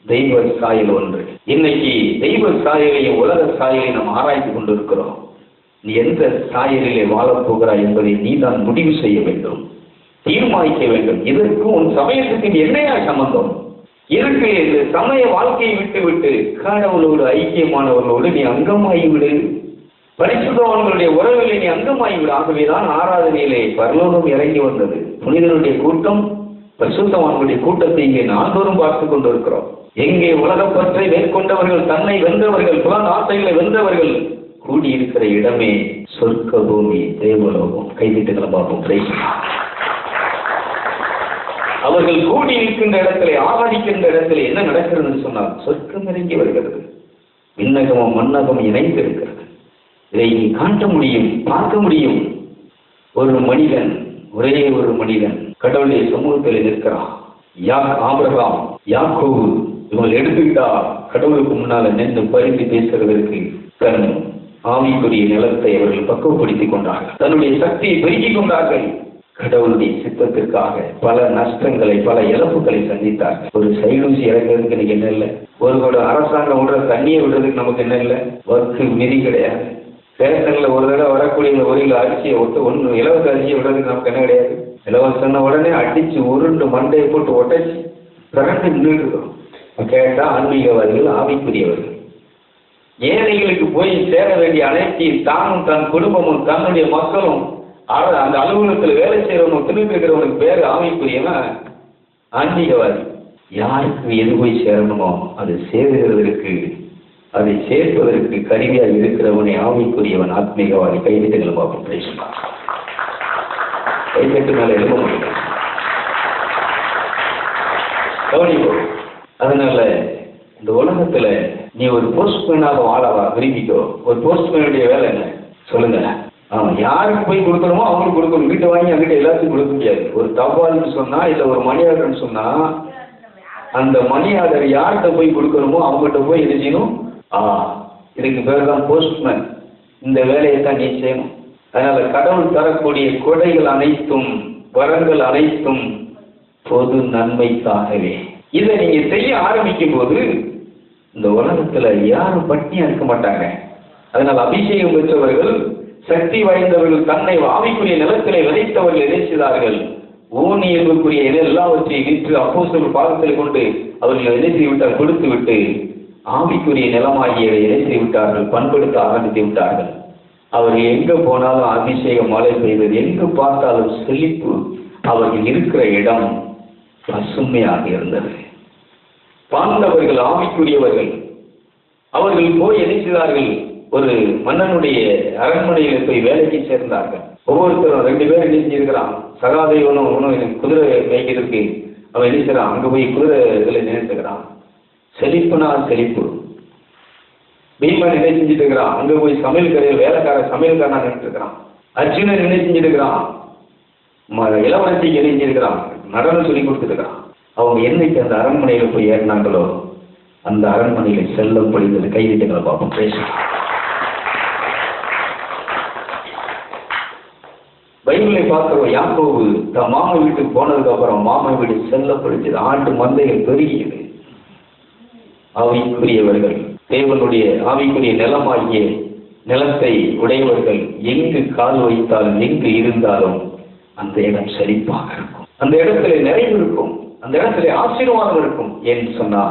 தெய்வ சாயல் ஒன்று. இன்னைக்கு தெய்வ சாயலையும் உலக சாயலை நாம் ஆராய்ந்து கொண்டிருக்கிறோம். நீ எந்த சாயலிலே வாழப்போகிறாய் என்பதை நீ தான் முடிவு செய்ய வேண்டும், தீர்மானிக்க வேண்டும். இதற்கும் உன் சமயத்துக்கு என்னையா சம்பந்தம் இருக்கு? இந்த சமய வாழ்க்கையை விட்டு விட்டு கடவுளோடு ஐக்கியமானவர்களோடு நீ அங்கமாகிவிடு, பரிசுத்தவான்களுடைய உறவிலே நீ அங்கமாகிவிடு. ஆகவேதான் ஆராதனையிலே பரலோகம் இறங்கி வந்தது. புனிதனுடைய கூட்டம், பரிசுத்தவான்களுடைய கூட்டத்தை இங்கே நாள்தோறும் பார்த்து கொண்டிருக்கிறோம். எங்கே உலகப்பற்றை மேற்கொண்டவர்கள், தன்னை வென்றவர்கள், புலன் ஆசைகளை வென்றவர்கள் கூடியிருக்கிற இடமே சொர்க்க பூமி, தேவலோகம். கைதிட்டுகளை பார்ப்போம். அவர்கள் கூடி நிற்கின்ற இடத்திலே, ஆராதிக்கின்ற இடத்திலே என்ன நடக்கிறது சொன்னால் சொர்க்கம் இறங்கி வருகிறது. விண்ணகமும் மண்ணகமும் இணைந்து இருக்கிறது. இதை நீ காட்ட முடியும், பார்க்க முடியும். ஒரு மனிதன், ஒரே ஒரு மனிதன் கடவுளுடைய சமூகத்தில் நிற்கிறான். ஆபிரகாம், யாக்கோபு இவங்களை எடுத்துக்கிட்டா கடவுளுக்கு முன்னால நின்று பரிந்து பேசுறதற்கு தன் ஆவிக்குரிய நிலத்தை அவர்கள் பக்குவப்படுத்திக் கொண்டார்கள். தன்னுடைய சக்தியை பெருக்கிக் கொண்டார்கள். கடவுளுடைய சித்தத்திற்காக பல நஷ்டங்களை, பல இழப்புகளை சந்தித்தார்கள். ஒரு சைலூசி இறங்குறதுக்கு எனக்கு என்ன இல்லை, ஒரு அரசாங்கம் விடுற தண்ணியை விடுறதுக்கு நமக்கு என்ன இல்லை, வர்க்கு விதி கிடையாது. ரேஷன்ல ஒரு தடவை வரக்கூடிய ஒரு கிலோ அரிசியை ஒன்று இலவச அரிசியை விடுறதுக்கு நமக்கு என்ன கிடையாது. இலவசம்னா உடனே அடிச்சு உருண்டு மண்டையை போட்டு ஒட்டச்சு பிறந்து நின்றுட்டு இருக்கோம். கேட்டா ஆன்மீகவாதிகள், ஆவிக்குரியவர்கள். ஏழைகளுக்கு போய் சேர வேண்டிய அனைத்தையும் தானும் தன் குடும்பமும் தன்னுடைய மக்களும் அந்த அலுவலகத்தில் வேலை செய்யறவனும் திரும்பி இருக்கிறவனுக்கு பேர் ஆவிக்குரியவன் ஆன்மீகவாதி. யாருக்கு எது போய் சேரணுமோ அது சேருகிறதற்கு, அதை சேர்ப்பதற்கு கருவியாக இருக்கிறவனை ஆவிக்குரியவன் ஆத்மீகவாதி. கைதிட்டுகளை பார்ப்போம். பேசலாம் கைதட்டு மேல எழுத முடியும். கவனிப்போம். அதனால இந்த உலகத்துல நீ ஒரு போஸ்ட்மேனாக வாழவா விரும்பிக்கோ. ஒரு போஸ்ட்மேனுடைய வேலை என்ன சொல்லுங்க? யாருக்கு போய் கொடுக்கணுமோ அவங்களுக்கு கொடுக்கணும். வீட்டை வாங்கி அங்கிட்ட எல்லாத்துக்கும் கொடுக்க முடியாது. ஒரு தபால்னு சொன்னா இல்ல ஒரு மணி ஆர்டர்னு சொன்னா அந்த மணி ஆர்டர் யார்கிட்ட போய் கொடுக்கணுமோ அவங்ககிட்ட போய் என்ன செய்யணும்? இதுக்கு பேர் தான் போஸ்ட்மேன். இந்த வேலையை தான் நீ செய்யணும். அதனால கடவுள் தரக்கூடிய கொடைகள் அனைத்தும், வரங்கள் அனைத்தும் பொது நன்மைக்காகவே. இதை நீங்க செய்ய ஆரம்பிக்கும் போது இந்த உலகத்துல யாரும் பட்டினியா இருக்க மாட்டாங்க. அதனால அபிஷேகம் பெற்றவர்கள், சக்தி வாய்ந்தவர்கள், தன்னை ஆவிக்குரிய நிலத்திலே விதைத்தவர்கள் எதை செய்தார்கள்? ஊனி என்பதற்குரிய எல்லாவற்றையும் விற்று அப்போஸ்தலர் பாதத்தில் கொண்டு அவர்கள் எதை செய்துவிட்டார்? கொடுத்து விட்டு ஆவிக்குரிய நிலமாகிய எதை செய்து விட்டார்கள்? பண்படுத்த ஆரம்பித்து விட்டார்கள். அவர்கள் எங்க போனாலும் அபிஷேகம் மழை பெய்வது, எங்கு பார்த்தாலும் செழிப்பு. அவர்கள் இருக்கிற இடம் பசுமையாக இருந்தது. பாண்டவர்கள் ஆவிக்குரியவர்கள். அவர்கள் போய் என்ன செய்தார்கள்? ஒரு மன்னனுடைய அரண்மனையில் போய் வேலைக்கு சேர்ந்தார்கள். ஒவ்வொருத்தரும் 2 பேர் என்ன செஞ்சிருக்கிறான்? சகாதேவனும் எனக்கு குதிரை மேய்க்கிறதுக்கு அவன் என்ன செய்யறான்? அங்க போய் குதிரை இதில் நினைச்சுக்கிறான். செழிப்புனா செழிப்பு. பீமன் நினை செஞ்சுட்டு இருக்கிறான். அங்க போய் சமையல் கரையில் சமையல்காரனா நினைட்டு இருக்கிறான். அர்ஜுனன் நினை செஞ்சுட்டு இருக்கிறான். இளவரசிக்கு என்ன செஞ்சிருக்கிறான்? நடனம் சொல்லி கொடுத்துருக்கிறான். அவங்க என்னைக்கு அந்த அரண்மனையில போய் ஏறினாங்களோ அந்த அரண்மனையில செல்லம் பொழிந்தது. கைதிட்டுங்களை பார்ப்போம். பேசலாம். பைபிளை பார்க்கிறோம். யாக்கோபு தன் மாமா வீட்டுக்கு போனதுக்கு அப்புறம் மாமா வீடு செல்ல பொழிச்சது. ஆட்டு மந்தைகள் பெருகியது. ஆவிக்குரியவர்கள், தேவனுடைய ஆவிக்குரிய நிலமாகிய நிலத்தை உடையவர்கள் எங்கு கால் வைத்தாலும், எங்கு இருந்தாலும் அந்த இடம் செழிப்பாக இருக்கும். அந்த இடத்துல நிறைவு இருக்கும். அந்த இடத்துல ஆசீர்வாதம் இருக்கும். ஏன்னு சொன்னா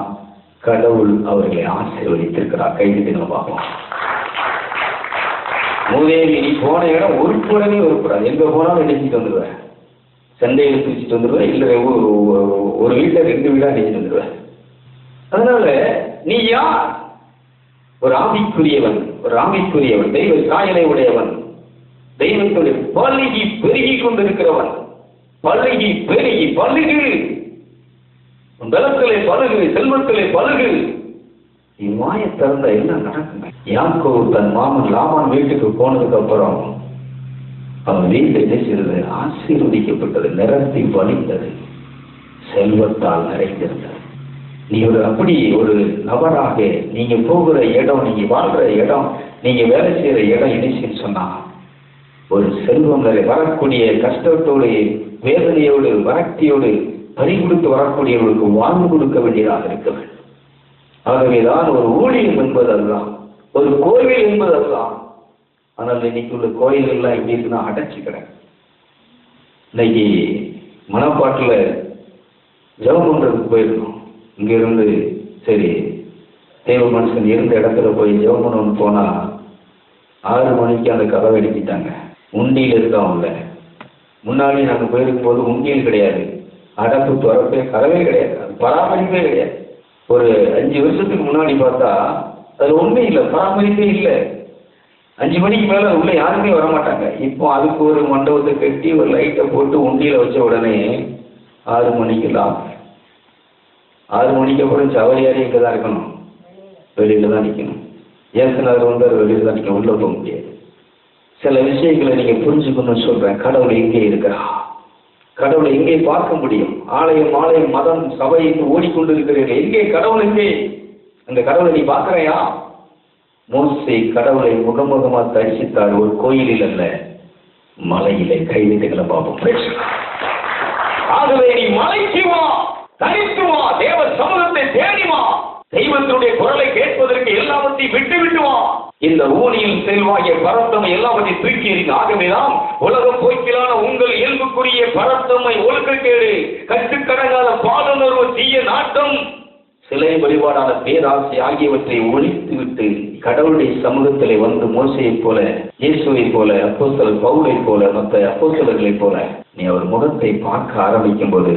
கடவுள் அவர்களை ஆசீர்வதித்திருக்கிறார். கைது நம்ம பார்ப்போம். மூதேவி நீ போன இடம் உருப்படவே உருப்படாது. எங்க போனாலும் நினைச்சிட்டு வந்துடுவேன். சண்டையில் பிரிச்சுட்டு வந்துடுவேன். இல்லை ஒரு வீட்டை 2 வீடா நினைச்சிட்டு வந்துடுவேன். அதனால நீ யார்? ஒரு ஆவிக்குரியவன், தெய்வ சாயலை உடையவன், தெய்வத்துடைய பல்கி பெருகி கொண்டிருக்கிறவன். பல்கி பெருகி பல்கு, பலத்திலே பழுகு, செல்வத்திலே பழுகு. இவ்வாய திறந்த என்ன நடக்குங்க? யாக்கோபு தன் மாமன் லாபான் வீட்டுக்கு போனதுக்கு அப்புறம் அவன் வீட்டை செய்தது ஆசீர்வதிக்கப்பட்டது, நிறத்தி வலிந்தது, செல்வத்தால் நிறைந்திருந்தது. நீ அப்படி ஒரு நபராக நீங்க போகிற இடம், நீங்க வாழ்ற இடம், நீங்க வேலை செய்யற இடம் என்ன சொன்னா ஒரு செல்வம் வரக்கூடிய கஷ்டத்தோடு, வேதனையோடு, வறட்சியோடு பறிகொடுத்து வரக்கூடியவர்களுக்கு வாழ்வு கொடுக்க வேண்டியதாக இருக்க வேண்டும். ஆகவேதான் ஒரு ஊழியம் என்பது அதுதான், ஒரு கோவில் என்பது அதுதான். ஆனால் இன்னைக்கு உள்ள கோயில்கள்லாம் எப்படி இருக்குன்னா அடைச்சி கிடக்கு. இன்னைக்கு மனப்பாட்டில் ஜெபம் பண்றதுக்கு போயிருக்கோம். இங்க இருந்து சரி தேவ மனுஷன் இருந்த இடத்துல போய் ஜெபம் பண்ணணும்னு போனா 6 மணிக்கு அந்த கதவை அடிக்கிட்டாங்க. உண்டியில் இருக்காங்கல்ல, முன்னாடி நாங்கள் போயிருக்கும் போது உண்டியல் கிடையாது, அடப்பு துறப்பே கதவே கிடையாது, அது பராமரிப்பே கிடையாது. ஒரு 5 வருஷத்துக்கு முன்னாடி பார்த்தா அது ஒன்றும் இல்லை, பராமரிப்பே இல்லை. 5 மணிக்கு மேலே உள்ள யாருமே வரமாட்டாங்க. இப்போ அதுக்கு ஒரு மண்டபத்தை கட்டி ஒரு லைட்டை போட்டு உண்டியில் வச்ச உடனே 6 மணிக்கெல்லாம் 6 மணிக்கு அப்புறம் சவரியாரி இங்கே தான் இருக்கணும், வெளியில தான் நிற்கணும். ஏசுநாதர் வந்தார், வெளியில தான் நிற்கணும், உள்ள போக முடியாது. சில விஷயங்களை நீங்க புரிஞ்சுக்கணும்னு சொல்றேன். கடவுள் எங்கே இருக்கிறா? கடவுளை எங்கே பார்க்க முடியும்? ஆலயம் ஆலயம் மதம் சபை என்று ஓடிக்கொண்டிருக்கிறீர்கள். எங்கே கடவுள்? எங்கே அந்த கடவுளை நீ பார்க்கறையா? மோசே கடவுளை முகமுகமா தரிசித்தார், ஒரு கோயிலில் அல்ல, மலையிலே. கைவிட்டுகளை பார்ப்போம். ஆகவே நீ மலைக்கு வா, தரித்து வா, தேவ சமூகத்தை தேடி வா, தெய்வத்தினுடைய குரலை கேட்பதற்கு எல்லாவற்றையும் விட்டு வா. இந்த ஊனியில் செல்வாகிய பரத்தமை எல்லாவற்றையும் தூக்கி எறிங்க. ஆகவேதான் உலகம் போக்கிலான உங்கள் இயல்புக்குரிய பரத்தமை, ஒழுக்கக்கேடு, கட்டுக்கடங்காத பாலுணர்வு, தீய நாட்டம், சிலை வழிபாடான பேராசை ஆகியவற்றை ஒழித்துவிட்டு கடவுளுடைய சமூகத்திலே வந்து மோசையைப் போல, இயேசுவைப் போல, அப்போஸ்தலர் பவுலைப் போல, மற்ற அப்போஸ்தலர்களைப் போல நீ அவர் முகத்தை பார்க்க ஆரம்பிக்கும் போது